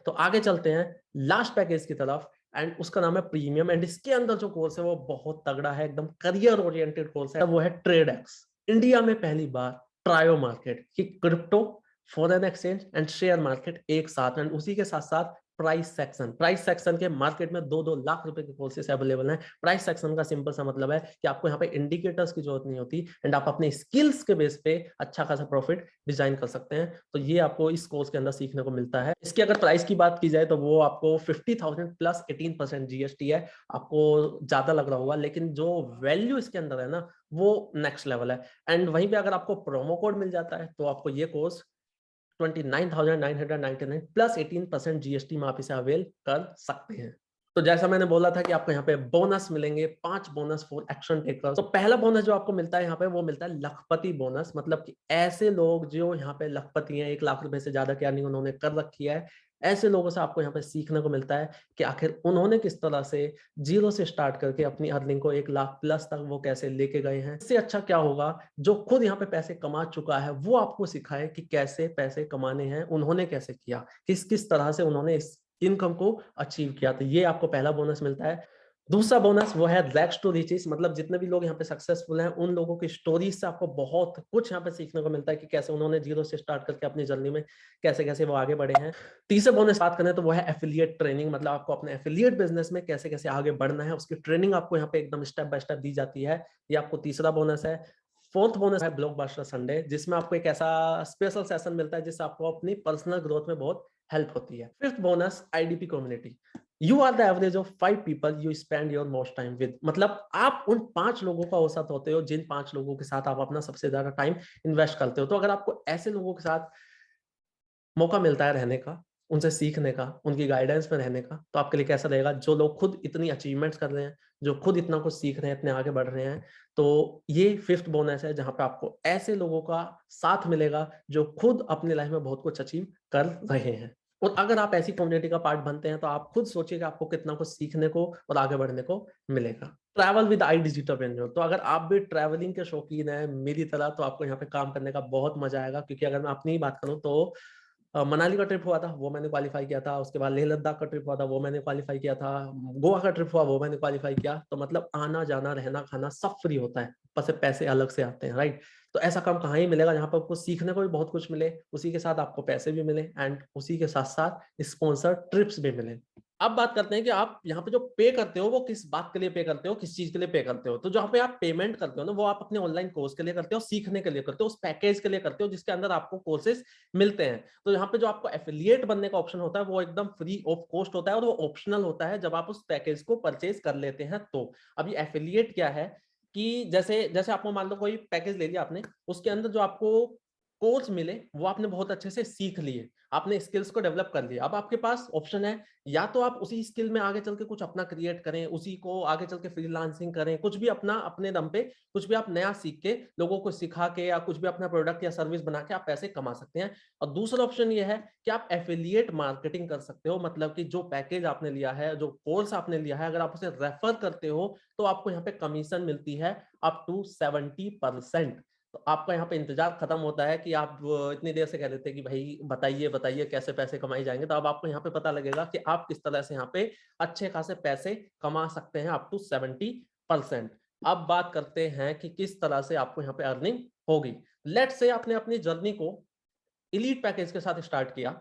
तो आगे चलते हैं लास्ट पैकेज की तरफ एंड उसका नाम है प्रीमियम, एंड इसके अंदर जो कोर्स है वो बहुत तगड़ा है, एकदम करियर ओरिएंटेड कोर्स है, वो है ट्रेड एक्स। इंडिया में पहली बार ट्रायो मार्केट की crypto, foreign exchange and share market एक साथ, एंड उसी के साथ साथ प्राइस सेक्शन के मार्केट में 2-2 लाख रुपए के कोर्सेस अवेलेबल हैं। प्राइस सेक्शन का सिंपल सा मतलब है कि आपको यहाँ पे इंडिकेटर्स की जरूरत नहीं होती एंड आप अपने स्किल्स के बेस पे अच्छा खासा प्रॉफिट डिजाइन कर सकते हैं। तो ये आपको इस कोर्स के अंदर सीखने को मिलता है। इसकी अगर प्राइस की बात की जाए तो वो आपको 50,000 प्लस 18% जीएसटी है। आपको ज्यादा लग रहा होगा, लेकिन जो वैल्यू इसके अंदर है ना वो नेक्स्ट लेवल है। एंड वहीं पे अगर आपको प्रोमो कोड मिल जाता है तो आपको ये कोर्स 29,999 प्लस 18% जीएसटी में आप इसे अवेल कर सकते हैं। तो जैसा मैंने बोला था कि आपको यहाँ पे बोनस मिलेंगे, 5 बोनस फॉर एक्शन टेकर्स। तो पहला बोनस जो आपको मिलता है यहाँ पे वो मिलता है लखपति बोनस, मतलब कि ऐसे लोग जो यहाँ पे लखपति हैं, 1 लाख रुपए से ज्यादा की अर्निंग उन्होंने कर रखी है, ऐसे लोगों से आपको यहाँ पे सीखने को मिलता है कि आखिर उन्होंने किस तरह से जीरो से स्टार्ट करके अपनी अर्निंग को 1 लाख प्लस तक वो कैसे लेके गए हैं। इससे अच्छा क्या होगा, जो खुद यहाँ पे पैसे कमा चुका है वो आपको सिखाए कि कैसे पैसे कमाने हैं, उन्होंने कैसे किया, किस किस तरह से उन्होंने इस इनकम को अचीव किया। तो ये आपको पहला बोनस मिलता है। दूसरा बोनस वो है रैग्स टू रिचेस, मतलब जितने भी लोग यहाँ पे सक्सेसफुल हैं उन लोगों की स्टोरीज से आपको बहुत कुछ यहाँ पे सीखने को मिलता है कि कैसे उन्होंने जीरो से स्टार्ट करके अपनी जर्नी में कैसे कैसे वो आगे बढ़े हैं। तीसरे बोनस बात करें तो वो है एफिलिएट ट्रेनिंग, मतलब आपको अपने एफिलिएट बिजनेस में कैसे कैसे आगे बढ़ना है उसकी ट्रेनिंग आपको यहाँ पे एकदम स्टेप बाय स्टेप दी जाती है। ये आपको तीसरा बोनस है। फोर्थ बोनस है ब्लॉकबस्टर संडे, जिसमें आपको एक ऐसा स्पेशल सेशन मिलता है जिससे आपको अपनी पर्सनल ग्रोथ में बहुत हेल्प होती है। Fifth bonus IDP community, you are the average of 5 people you spend your most time with, मतलब आप उन 5 लोगों का औसत होते हो जिन 5 लोगों के साथ आप अपना सबसे ज्यादा टाइम इन्वेस्ट करते हो। तो अगर आपको ऐसे लोगों के साथ मौका मिलता है रहने का, उनसे सीखने का, उनकी गाइडेंस में रहने का, तो आपके लिए कैसा रहेगा। जो लोग खुद इतनी अचीवमेंट्स कर रहे हैं, जो खुद इतना कुछ सीख रहे हैं, इतने आगे बढ़ रहे हैं, तो ये फिफ्थ बोनस है जहां पे आपको ऐसे लोगों का साथ मिलेगा जो खुद अपनी लाइफ में बहुत कुछ अचीव कर रहे हैं। और अगर आप ऐसी कम्युनिटी का पार्ट बनते हैं तो आप खुद सोचिएगा आपको कितना कुछ सीखने को और आगे बढ़ने को मिलेगा। ट्रैवल विद आई डिजिटल, तो अगर आप भी ट्रैवलिंग के शौकीन है मेरी तरह, तो आपको यहाँ पे काम करने का बहुत मजा आएगा। क्योंकि अगर मैं अपनी ही बात करूँ तो मनाली का ट्रिप हुआ था, वो मैंने क्वालिफाई किया था। उसके बाद लेह लद्दाख का ट्रिप हुआ था, वो मैंने क्वालिफाई किया था। गोवा का ट्रिप हुआ, वो मैंने क्वालिफाई किया। तो मतलब आना जाना रहना खाना सब फ्री होता है, बस पैसे अलग से आते हैं, राइट। तो ऐसा काम कहाँ ही मिलेगा जहाँ पर आपको सीखने को भी बहुत कुछ मिले, उसी के साथ आपको पैसे भी मिले एंड उसी के साथ साथ स्पॉन्सर ट्रिप्स भी मिले। अब बात करते हैं कि आप यहाँ पे जो पे करते हो वो किस बात के लिए पे करते हो, किस चीज के लिए पे करते हो। तो जहाँ पे आप पेमेंट करते हो ना, वो आप अपने ऑनलाइन कोर्स के लिए करते हो, सीखने के लिए करते हो, उस पैकेज के लिए करते हो जिसके अंदर आपको कोर्सेज मिलते हैं। तो यहाँ पे जो आपको एफिलिएट बनने का ऑप्शन होता है वो एकदम फ्री ऑफ कॉस्ट होता है और वो ऑप्शनल होता है जब आप उस पैकेज को परचेज कर लेते हैं। तो अब ये एफिलिएट क्या है कि जैसे जैसे आपको मान लो कोई पैकेज ले लिया आपने, उसके अंदर जो आपको कोर्स मिले वो आपने बहुत अच्छे से सीख लिए, आपने स्किल्स को डेवलप कर लिया। अब आपके पास ऑप्शन है, या तो आप उसी स्किल में आगे चल के कुछ अपना क्रिएट करें, उसी को आगे चल के फ्रीलांसिंग करें, कुछ भी अपना अपने दम पे कुछ भी आप नया सीख के लोगों को सिखा के या कुछ भी अपना प्रोडक्ट या सर्विस बना के आप पैसे कमा सकते हैं। और दूसरा ऑप्शन ये है कि आप एफिलिएट मार्केटिंग कर सकते हो, मतलब कि जो पैकेज आपने लिया है, जो कोर्स आपने लिया है, अगर आप उसे रेफर करते हो तो आपको यहाँ पे कमीशन मिलती है अप टू 70%। तो आपका यहाँ पे इंतजार खत्म होता है कि आप इतनी देर से कह रहे थे कि भाई बताइए बताइए कैसे पैसे कमाए जाएंगे, तो अब आपको यहाँ पे पता लगेगा कि आप किस तरह से यहाँ पे अच्छे खासे पैसे कमा सकते हैं अप टू 70%। अब बात करते हैं कि किस तरह से आपको यहाँ पे अर्निंग होगी। लेट्स से आपने अपनी जर्नी को एलीट पैकेज के साथ स्टार्ट किया।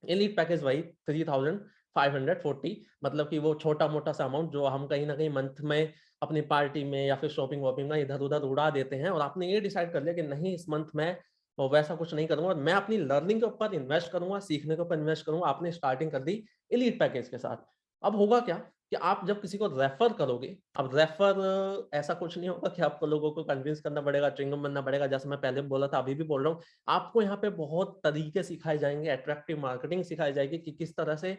एलीट पैकेज वही 3540, मतलब कि वो छोटा मोटा सा अमाउंट जो हम कहीं ना कहीं मंथ में अपनी पार्टी में या फिर शॉपिंग वॉपिंग में इधर उधर उड़ा देते हैं, और आपने ये डिसाइड कर लिया कि नहीं इस मंथ में वो वैसा कुछ नहीं करूंगा, मैं अपनी लर्निंग के ऊपर इन्वेस्ट करूंगा, सीखने के ऊपर इन्वेस्ट करूंगा। आपने स्टार्टिंग कर दी एलीट पैकेज के साथ। अब होगा क्या कि आप जब किसी को रेफर करोगे, अब रेफर ऐसा कुछ नहीं होगा कि आपको लोगों को कन्विंस करना पड़ेगा, च्युइंगम बनना पड़ेगा। जैसे मैं पहले बोला था, अभी भी बोल रहा हूँ, आपको यहाँ पे बहुत तरीके सिखाए जाएंगे, अट्रैक्टिव मार्केटिंग सिखाई जाएगी कि किस तरह से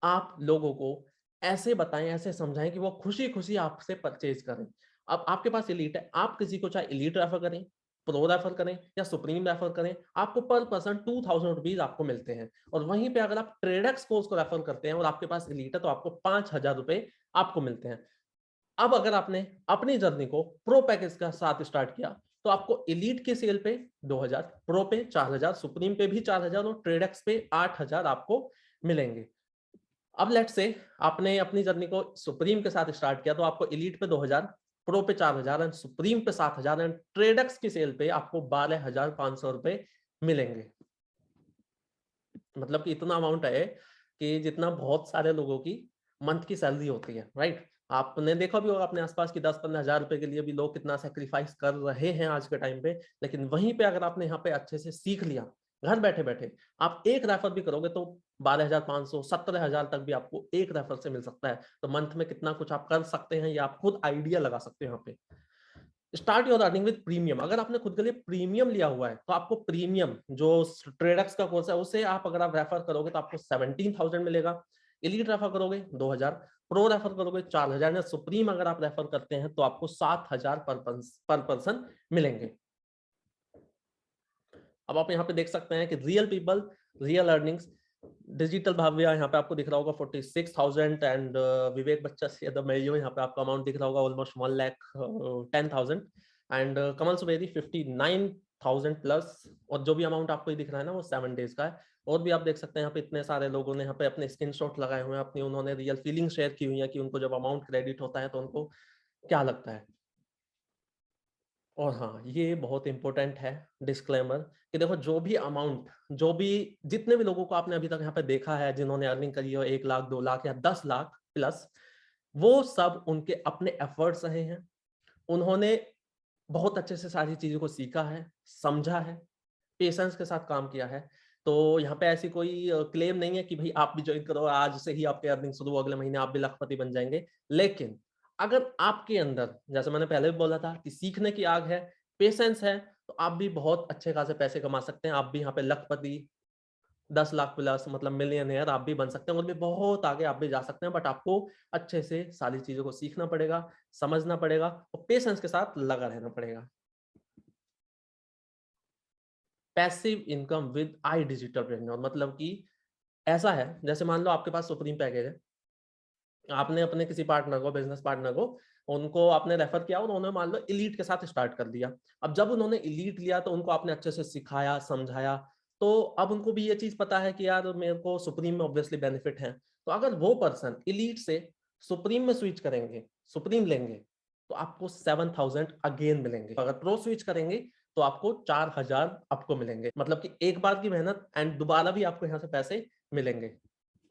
आप लोगों को ऐसे बताएं, ऐसे समझाएं कि वो खुशी खुशी आपसे परचेज करें। अब आपके पास एलीट है, आप किसी को चाहे एलीट रेफर करें, प्रो रेफर करें या सुप्रीम रेफर करें, आपको पर पर्सन 2000 रुपीज आपको मिलते हैं। और वहीं पे अगर आप ट्रेडेक्स कोर्स को रेफर करते हैं और आपके पास एलीट है तो आपको 5000 रुपए आपको मिलते हैं। अब अगर आपने अपनी जर्नी को प्रो पैकेज के साथ स्टार्ट किया तो आपको एलीट के सेल पे 2000, प्रो पे 4000, सुप्रीम पे भी 4000 और ट्रेडेक्स पे 8000 आपको मिलेंगे। अब लेट्स से आपने अपनी जर्नी को सुप्रीम के साथ स्टार्ट किया तो आपको एलीट पे 2000, प्रो पे 4000 एंड सुप्रीम पे 7000 एंड ट्रेडेक्स की सेल पे आपको 12500 रुपए मिलेंगे। मतलब कि इतना अमाउंट है कि जितना बहुत सारे लोगों की मंथ की सैलरी होती है, राइट। आपने देखा भी होगा अपने आसपास की 10-15 हजार रुपए के लिए भी लोग कितना सेक्रीफाइस कर रहे हैं आज के टाइम पे। लेकिन वहीं पे अगर आपने यहाँ पे अच्छे से सीख लिया, घर बैठे बैठे आप एक रेफर भी करोगे तो 12500 17,000 तक भी आपको एक रेफर से मिल सकता है। तो मंथ में कितना कुछ आप कर सकते हैं ये आप खुद आइडिया लगा सकते हैं। यहाँ पे start your earning with premium. अगर आपने खुद के लिए प्रीमियम लिया हुआ है तो आपको प्रीमियम जो ट्रेडेक्स का कोर्स है उसे आप अगर आप रेफर करोगे तो आपको 17,000 मिलेगा। एलीट रेफर करोगे 2000, प्रो रेफर करोगे 4000 या सुप्रीम अगर आप रेफर करते हैं तो आपको 7000 पर पर्सन मिलेंगे। अब आप यहाँ पे देख सकते हैं कि real people, real earnings, digital Bhavya यहाँ पे आपको दिख रहा होगा 46,000 एंड विवेक बच्चा से यहाँ पे आपका अमाउंट दिख रहा होगा ऑलमोस्ट 1,10,000 एंड कमल सुबेरी 59,000 प्लस। और जो भी अमाउंट आपको दिख रहा है ना वो 7 डेज का है। और भी आप देख सकते हैं यहाँ पे इतने सारे लोगों ने यहाँ पे अपने स्क्रीनशॉट लगाए हुए हैं, अपनी उन्होंने रियल फीलिंग शेयर की हुई है कि उनको जब अमाउंट क्रेडिट होता है तो उनको क्या लगता है। और हाँ, ये बहुत इंपॉर्टेंट है डिस्क्लेमर कि देखो जो भी अमाउंट, जो भी जितने भी लोगों को आपने अभी तक यहाँ पे देखा है जिन्होंने अर्निंग करी हो 1 लाख 2 लाख या 10 लाख प्लस, वो सब उनके अपने एफर्ट्स रहे हैं। उन्होंने बहुत अच्छे से सारी चीजों को सीखा है, समझा है, पेशेंस के साथ काम किया है। तो यहाँ पे ऐसी कोई क्लेम नहीं है कि भाई आप भी ज्वाइन करो आज से ही आपके अर्निंग शुरू, अगले महीने आप भी लखपति बन जाएंगे। लेकिन अगर आपके अंदर, जैसे मैंने पहले भी बोला था कि सीखने की आग है, पेशेंस है, तो आप भी बहुत अच्छे खासे पैसे कमा सकते हैं। आप भी यहाँ पे लखपति 10 लाख प्लस मतलब मिलियनेयर आप भी बन सकते हैं और भी बहुत आगे आप भी जा सकते हैं। बट आपको अच्छे से सारी चीजों को सीखना पड़ेगा, समझना पड़ेगा और पेशेंस के साथ लगा रहना पड़ेगा। Passive income with I digitalpreneur मतलब कि ऐसा है जैसे मान लो आपके पास सुप्रीम पैकेज है, आपने अपने किसी पार्टनर को, बिजनेस पार्टनर को, उनको आपने रेफर किया और उन्होंने मान लो एलीट के साथ स्टार्ट कर दिया। अब जब उन्होंने एलीट लिया तो उनको आपने अच्छे से सिखाया, समझाया, तो अब उनको भी ये चीज पता है कि यार मेरे को सुप्रीम में ऑब्वियसली बेनिफिट है। तो अगर वो पर्सन एलीट से सुप्रीम में स्विच करेंगे, सुप्रीम लेंगे, तो आपको 7,000 अगेन मिलेंगे। अगर प्रो स्विच करेंगे तो आपको 4,000 आपको मिलेंगे। मतलब कि एक बार की मेहनत एंड दोबारा भी आपको यहाँ से पैसे मिलेंगे।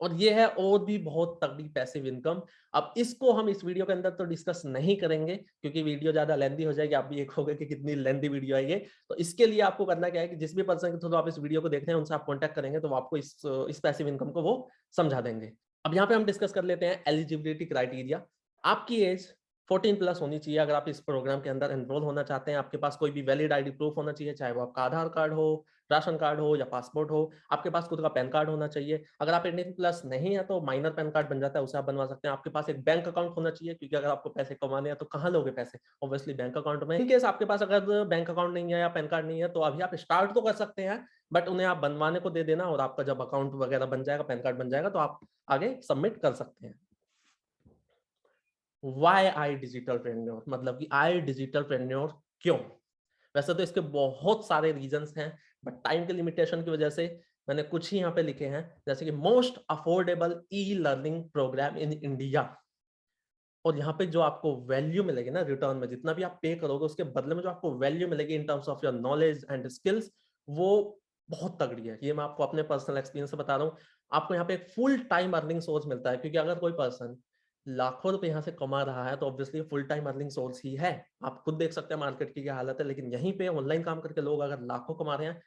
और ये है और भी बहुत तगड़ी पैसिव इनकम। अब इसको हम इस वीडियो के अंदर तो डिस्कस नहीं करेंगे क्योंकि वीडियो ज्यादा लेंथी हो जाएगी। आप भी एक होगे कि कितनी लेंथी वीडियो है ये। तो इसके लिए आपको करना क्या है कि जिस भी पर्सन के थ्रू आप इस वीडियो को देख रहे हैं उनसे आप कांटेक्ट करेंगे तो वो आपको इस पैसिव इनकम को वो समझा देंगे। अब यहाँ पे हम डिस्कस कर लेते हैं एलिजिबिलिटी क्राइटेरिया। आपकी एज 14 प्लस होनी चाहिए अगर आप इस प्रोग्राम के अंदर एनरोल होना चाहते हैं। आपके पास कोई भी वैलिड आईडी प्रूफ होना चाहिए, चाहे वो आपका आधार कार्ड हो, राशन कार्ड हो या पासपोर्ट हो। आपके पास खुद का पैन कार्ड होना चाहिए। अगर आप 18 प्लस नहीं है तो माइनर पैन कार्ड बन जाता है, उसे आप बनवा सकते हैं। आपके पास एक बैंक अकाउंट होना चाहिए क्योंकि अगर आपको पैसे कमाने हैं तो कहाँ लोगे पैसे, ऑब्वियसली बैंक अकाउंट में। इन केस आपके पास अगर बैंक अकाउंट नहीं है या पैन कार्ड नहीं है तो अभी आप स्टार्ट तो कर सकते हैं बट उन्हें आप बनवाने को दे देना और आपका जब अकाउंट वगैरह बन जाएगा, पैन कार्ड बन जाएगा तो आप आगे सबमिट कर सकते हैं। वाई आई डिजिटल प्रेन्योर मतलब कि आई डिजिटल प्रेन्योर क्यों? वैसे तो इसके बहुत सारे रीजंस हैं, बट टाइम के लिमिटेशन की वजह से मैंने कुछ ही यहाँ पे लिखे हैं, जैसे कि most affordable e learning program in India. और यहाँ पे जो आपको वैल्यू मिलेगी ना रिटर्न में, जितना भी आप पे करोगे उसके बदले में जो आपको वैल्यू मिलेगी in terms of your knowledge and skills, वो बहुत तगड़ी है। ये मैं आपको अपने पर्सनल एक्सपीरियंस से बता रहा हूँ। आपको यहाँ पे एक फुल टाइम अर्निंग सोर्स मिलता है, क्योंकि अगर कोई पर्सन लाखों रुपए यहाँ से कमा रहा है तो obviously full time earning source ही है। आप खुद देख सकते हैं मार्केट की क्या हालत है, लेकिन यहीं पे ऑनलाइन काम करके लोग अगर लाखों कमा रहे हैं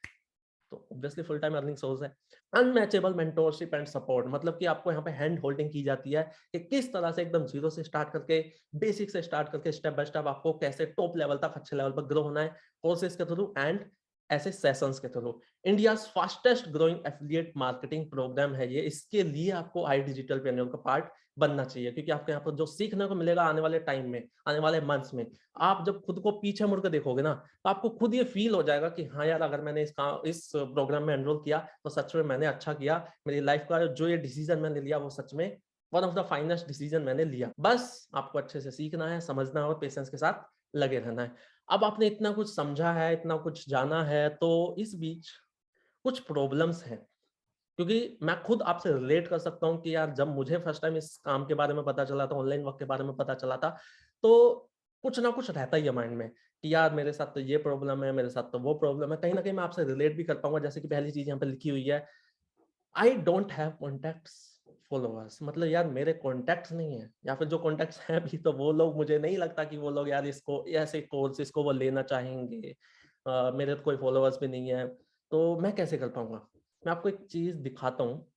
तो obviously full time earning source है। अनमैचेबल मेंटोरशिप एंड सपोर्ट, मतलब कि आपको यहाँ पे हैंड होल्डिंग की जाती है कि किस तरह से एकदम जीरो से स्टार्ट करके, बेसिक से स्टार्ट करके स्टेप बाय स्टेप आपको कैसे टॉप लेवल तक, अच्छे लेवल पर ग्रो होना है, कोर्सेज के थ्रू एंड ऐसे सेशंस के through. India fastest growing affiliate marketing program है ये। इसके लिए आपको आई डिजिटल पेनियल का पार्ट बनना चाहिए, क्योंकि आपको यहाँ पर जो सीखने को मिलेगा आने वाले टाइम में, आने वाले मंथ्स में, आप जब खुद को पीछे मुड़ के देखोगे ना तो आपको खुद ये फील हो जाएगा कि हाँ यार, अगर मैंने इस प्रोग्राम में एनरोल किया तो सच में मैंने अच्छा किया। मेरी लाइफ का जो ये डिसीजन मैंने लिया वो सच में one of the finest decision मैंने लिया। बस आपको अच्छे से सीखना है, समझना है और पेशेंस के साथ लगे रहना है। अब आपने इतना कुछ समझा है, इतना कुछ जाना है, तो इस बीच कुछ प्रॉब्लम्स हैं, क्योंकि मैं खुद आपसे रिलेट कर सकता हूँ कि यार जब मुझे फर्स्ट टाइम इस काम के बारे में पता चला था, ऑनलाइन वर्क के बारे में पता चला था, तो कुछ ना कुछ रहता ही है माइंड में कि यार मेरे साथ तो ये प्रॉब्लम है, मेरे साथ तो वो प्रॉब्लम है। कहीं ना कहीं मैं आपसे रिलेट भी कर पाऊंगा। जैसे कि पहली चीज यहाँ पे लिखी हुई है, I don't have contacts followers, मतलब यार मेरे कॉन्टैक्ट्स नहीं है, या फिर जो कॉन्टैक्ट्स हैं भी तो वो लोग, मुझे नहीं लगता कि वो लोग यार इसको ऐसे कोर्स इसको वो लेना चाहेंगे। मेरे तो कोई फॉलोअर्स भी नहीं है, तो मैं कैसे कर पाऊंगा। मैं आपको एक चीज दिखाता हूँ।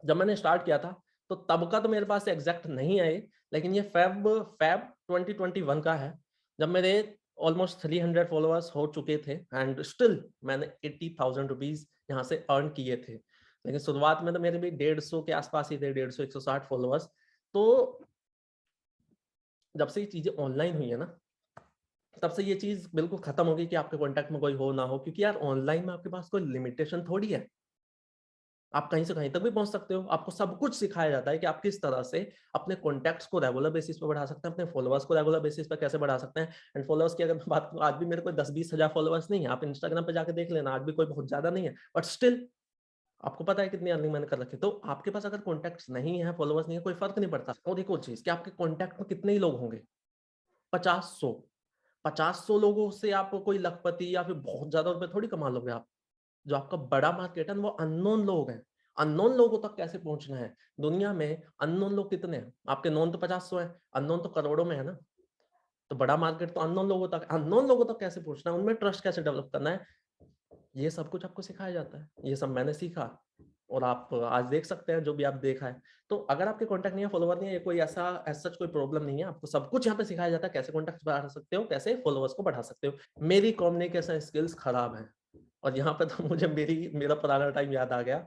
जब मैंने स्टार्ट किया था तो तब का तो मेरे पास एग्जैक्ट नहीं है, लेकिन ये फेब 2021 का है, जब मेरे ऑलमोस्ट 300 फॉलोअर्स हो चुके थे एंड स्टिल मैंने 80,000 रुपीज यहाँ से अर्न किए थे। लेकिन शुरुआत में तो मेरे भी 150 के आसपास ही थे, 150 160 फॉलोअर्स। तो जब से ये चीजें ऑनलाइन हुई है ना, तब से ये चीज बिल्कुल खत्म हो गई कि आपके कॉन्टैक्ट में कोई हो ना हो, क्योंकि यार ऑनलाइन में आपके पास कोई लिमिटेशन थोड़ी है। आप कहीं से कहीं तक भी पहुंच सकते हो। आपको सब कुछ सिखाया जाता है कि आप किस तरह से अपने कॉन्टैक्ट्स को रेगुलर बेसिस पे बढ़ा सकते हैं, अपने फॉलोअर्स को रेगुलर बेसिस पे कैसे बढ़ा सकते हैं। एंड फॉलोअर्स की अगर मैं बात करूं, आज भी मेरे कोई 10-20 हजार फॉलोअर्स नहीं है। आप इंस्टाग्राम पे जाके देख लेना, आज भी कोई बहुत ज्यादा नहीं है, बट स्टिल आपको पता है कितनी अर्निंग मैंने कर रखी है। तो आपके पास अगर कॉन्टैक्ट्स नहीं है, फॉलोअर्स नहीं है, कोई फर्क नहीं पड़ता। और एक और चीज कि आपके कॉन्टैक्ट में कितने ही लोग होंगे, 50-100, 50-100 लोगों से आप कोई लखपति या फिर बहुत ज्यादा रुपए थोड़ी कमा लोगे आप। जो आपका बड़ा मार्केट है वो अननोन लोग हैं। अननोन लोगों तक कैसे पहुंचना है, दुनिया में अननोन लोग कितने हैं, आपके नोन तो 50-100 है, अननोन तो करोड़ों में है ना। तो बड़ा मार्केट तो अननोन लोगों तक कैसे पहुंचना है, उनमें ट्रस्ट कैसे डेवलप करना है, ये सब कुछ आपको सिखाया जाता है। ये सब मैंने सीखा और आप आज देख सकते हैं जो भी आप देखा है। तो अगर आपके कॉन्टैक्ट नहीं है, फॉलोवर नहीं है, कोई ऐसा सच कोई प्रॉब्लम नहीं है। आपको सब कुछ यहाँ पे सिखाया जाता है, कैसे कॉन्टैक्ट बढ़ा सकते हो, कैसे फॉलोवर्स को बढ़ा सकते हो। मेरी कम्युनिकेशन स्किल्स खराब है, और यहाँ पे तो मुझे मेरा पुराना टाइम याद आ गया।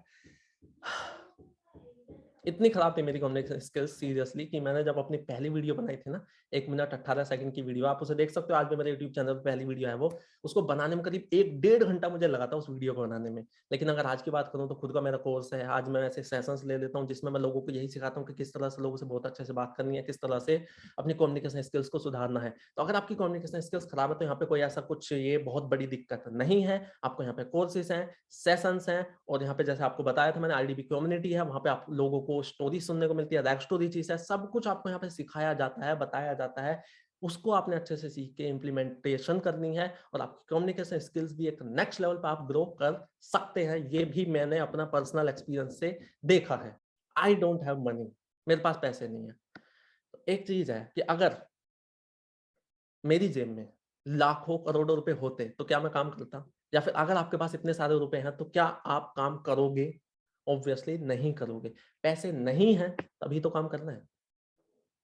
इतनी खराब थी मेरी कम्युनिकेशन स्किल्स सीरियसली, कि मैंने जब अपनी पहली वीडियो बनाई थी ना, 1 मिनट 18 सेकंड की वीडियो, आप उसे देख सकते हो, आज भी मेरे यूट्यूब चैनल पर पहली वीडियो है वो। उसको बनाने में करीब 1-1.5 घंटा मुझे लगा था उस वीडियो को बनाने में। लेकिन अगर आज की बात करूं तो खुद का मेरा कोर्स है, आज मैं ऐसे सेशंस ले लेता हूं जिसमें मैं लोगों को यही सिखाता हूं कि किस तरह से लोगों से बहुत अच्छे से बात करनी है, किस तरह से अपनी कम्युनिकेशन स्किल्स को सुधारना है। तो अगर आपकी कम्युनिकेशन स्किल्स खराब है तो यहाँ पे कोई ऐसा कुछ ये बहुत बड़ी दिक्कत नहीं है। आपको यहाँ पे कोर्सेज हैं, सेशंस हैं, और यहाँ पे जैसे आपको बताया था मैंने, आईडीबी कम्युनिटी है, वहां पे आप लोगों को स्टोरी सुनने को मिलती है, बैक स्टोरी चीज है, सब कुछ आपको यहाँ पे सिखाया जाता है, बताया जाता है। उसको आपने अच्छे से सीख के इम्प्लीमेंटेशन करनी है, और आपकी कम्युनिकेशन स्किल्स भी एक नेक्स्ट लेवल पे आप ग्रो कर सकते हैं। ये भी मैंने अपना पर्सनल एक्सपीरियंस से देखा है। आई डोंट हैव मनी, मेरे पास पैसे नहीं है। तो एक चीज है कि अगर मेरी जेब में लाखों करोड़ों रुपए होते तो क्या मैं काम करता, या फिर अगर आपके पास इतने सारे रुपए हैं तो क्या आप काम करोगे? ऑब्वियसली नहीं करोगे। पैसे नहीं है तभी तो काम करना है।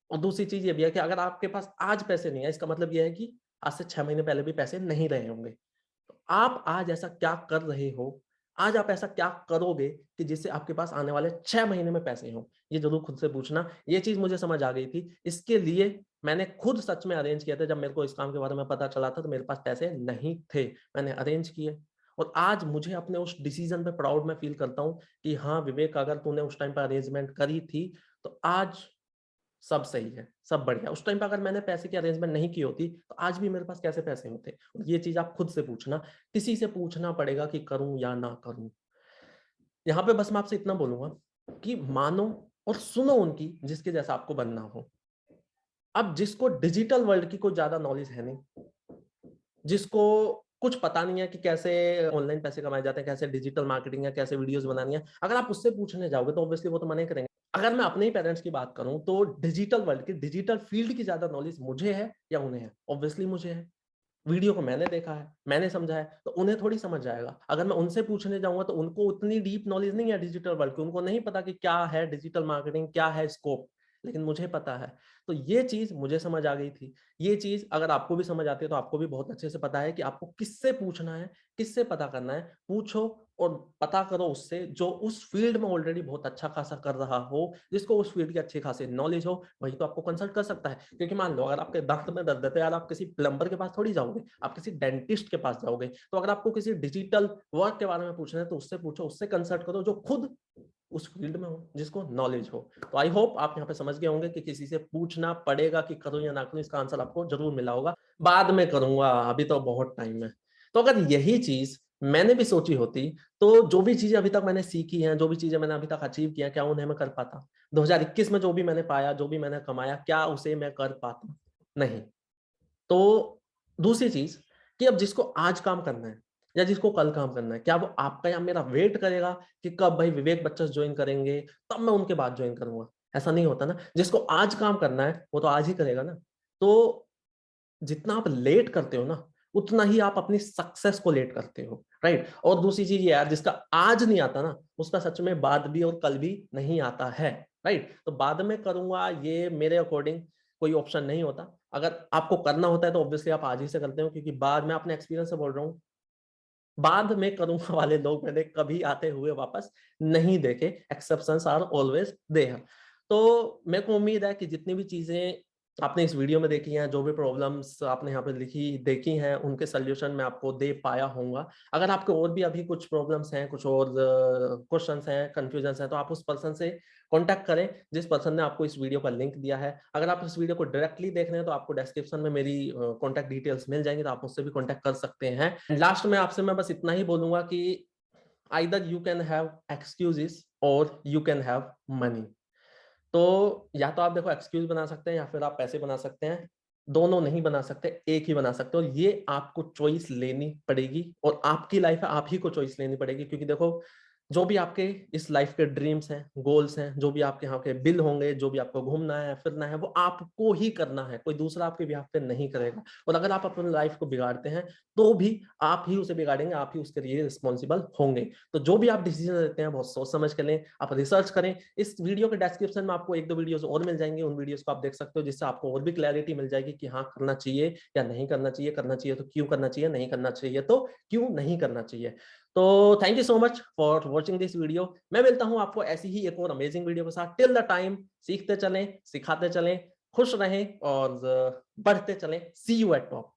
और दूसरी चीज ये भी है कि अगर आपके पास आज पैसे नहीं है, इसका मतलब ये है कि आज से 6 महीने पहले भी पैसे नहीं रहे होंगे। तो आप आज ऐसा क्या कर रहे हो, आज आप ऐसा क्या करोगे कि जिससे आपके पास आने वाले 6 महीने में पैसे हों? ये जरूर खुद से पूछना। ये चीज मुझे समझ आ गई थी, इसके लिए मैंने खुद सच में अरेंज किया था। जब मेरे को इस काम के बारे में पता चला था तो मेरे पास पैसे नहीं थे, मैंने अरेंज किए। और आज मुझे अपने उस डिसीजन पे प्राउड में फील करता हूँ कि हाँ विवेक, अगर तूने उस टाइम पर अरेंजमेंट करी थी तो आज सब सही है, सब बढ़िया। उस टाइम पे अगर मैंने पैसे की अरेंजमेंट नहीं की होती तो आज भी मेरे पास कैसे पैसे होते? ये चीज आप खुद से पूछना, किसी से पूछना पड़ेगा कि करूं या ना करूं। यहाँ पे बस मैं आपसे इतना बोलूंगा कि मानो और सुनो उनकी जिसके जैसा आपको बनना हो। अब जिसको डिजिटल वर्ल्ड की कोई ज्यादा नॉलेज है नहीं, जिसको कुछ पता नहीं है कि कैसे ऑनलाइन पैसे कमाए जाते हैं, कैसे डिजिटल मार्केटिंग है, कैसे वीडियोस बनानी है, अगर आप उससे पूछने जाओगे तो ऑब्वियसली वो तो मना करेंगे। अगर मैं अपने ही पेरेंट्स की बात करूं तो डिजिटल वर्ल्ड की, डिजिटल फील्ड की ज्यादा नॉलेज मुझे है या उन्हें है? ऑब्वियसली मुझे है। वीडियो को मैंने देखा है, मैंने समझा है, तो उन्हें थोड़ी समझ जाएगा। अगर मैं उनसे पूछने जाऊंगा तो उनको उतनी डीप नॉलेज नहीं है डिजिटल वर्ल्ड की, उनको नहीं पता कि क्या है डिजिटल मार्केटिंग, क्या है स्कोप, लेकिन मुझे पता है। तो ये चीज मुझे समझ आ गई थी। ये चीज अगर आपको भी समझ आती है तो आपको भी बहुत अच्छे से पता है कि आपको किससे पूछना है, किससे पता करना है। पूछो और पता करो उससे जो उस फील्ड में ऑलरेडी बहुत अच्छा खासा कर रहा हो, जिसको उस फील्ड की अच्छी खासी नॉलेज हो, वही तो आपको कंसल्ट कर सकता है। क्योंकि मान लो अगर आपके दांत में दर्द है तो यार आप किसी प्लम्बर के पास थोड़ी जाओगे, आप किसी डेंटिस्ट के पास जाओगे। तो अगर आपको किसी डिजिटल वर्क के बारे में पूछना है तो उससे पूछो, उससे कंसल्ट करो जो खुद उस फील्ड में हो, जिसको नॉलेज हो। तो आई होप आप यहाँ पे समझ गए होंगे कि किसी से पूछना पड़ेगा कि करूं या ना करूं, इसका आंसर आपको जरूर मिला होगा। बाद में करूंगा, अभी तो बहुत टाइम है। तो अगर यही चीज मैंने भी सोची होती तो जो भी चीजें अभी तक मैंने सीखी हैं, जो भी चीजें मैंने अभी तक अचीव किया, क्या उन्हें मैं कर पाता? 2021 में जो भी मैंने पाया, जो भी मैंने कमाया, क्या उसे मैं कर पाता? नहीं। तो दूसरी चीज कि अब जिसको आज काम करना है या जिसको कल काम करना है, क्या वो आपका या मेरा वेट करेगा कि कब भाई विवेक बच्चन ज्वाइन करेंगे तब मैं उनके बाद ज्वाइन करूंगा? ऐसा नहीं होता ना। जिसको आज काम करना है वो तो आज ही करेगा ना। तो जितना आप लेट करते हो ना, उतना ही आप अपनी सक्सेस को लेट करते हो, राइट? और दूसरी चीज ये यार, जिसका आज नहीं आता ना उसका सच में बाद भी और कल भी नहीं आता है, राइट? तो बाद में करूंगा ये मेरे अकॉर्डिंग कोई ऑप्शन नहीं होता। अगर आपको करना होता है तो ऑब्वियसली आप आज ही से करते हो, क्योंकि बाद में अपने एक्सपीरियंस से बोल रहा हूँ, बाद में करूंगा वाले लोग मैंने कभी आते हुए वापस नहीं देखे। Exceptions are always there. तो मेरे को उम्मीद है कि जितनी भी चीजें आपने इस वीडियो में देखी हैं, जो भी प्रॉब्लम्स आपने यहाँ पे देखी हैं, उनके सोल्यूशन मैं आपको दे पाया होऊंगा। अगर आपके और भी अभी कुछ प्रॉब्लम्स हैं, कुछ और क्वेश्चंस हैं, कंफ्यूजन्स हैं, तो आप उस पर्सन से कांटेक्ट करें जिस पर्सन ने आपको इस वीडियो का लिंक दिया है। अगर आप इस वीडियो को डायरेक्टली देख रहे हैं तो आपको डिस्क्रिप्शन में मेरी कांटेक्ट डिटेल्स मिल जाएंगी, तो आप मुझसे भी कांटेक्ट कर सकते हैं। लास्ट में आपसे मैं बस इतना ही बोलूंगा कि either you can have excuses और यू कैन हैव मनी। तो या तो आप देखो एक्सक्यूज बना सकते हैं या फिर आप पैसे बना सकते हैं। दोनों नहीं बना सकते, एक ही बना सकते हो। ये आपको चॉइस लेनी पड़ेगी और आपकी लाइफ है, आप ही को चॉइस लेनी पड़ेगी। क्योंकि देखो, जो भी आपके इस लाइफ के ड्रीम्स हैं, गोल्स हैं, जो भी आपके यहाँ के बिल होंगे, जो भी आपको घूमना है फिरना है, वो आपको ही करना है, कोई दूसरा आपके बिहाफ पे नहीं करेगा। और अगर आप अपनी लाइफ को बिगाड़ते हैं तो भी आप ही उसे बिगाड़ेंगे, आप ही उसके लिए रिस्पॉन्सिबल होंगे। तो जो भी आप डिसीजन लेते हैं बहुत सोच समझ कर लें, आप रिसर्च करें। इस वीडियो के डिस्क्रिप्शन में आपको एक दो वीडियोस और मिल जाएंगे, उन वीडियोस को आप देख सकते हो, जिससे आपको और भी क्लैरिटी मिल जाएगी कि हाँ करना चाहिए या नहीं करना चाहिए, करना चाहिए तो क्यों करना चाहिए, नहीं करना चाहिए तो क्यों नहीं करना चाहिए। तो thank you so much for watching this video. मैं मिलता हूं आपको ऐसी ही एक और अमेजिंग वीडियो के साथ। टिल द टाइम सीखते चलें, सिखाते चलें, खुश रहें और बढ़ते चलें। सी यू एट टॉप।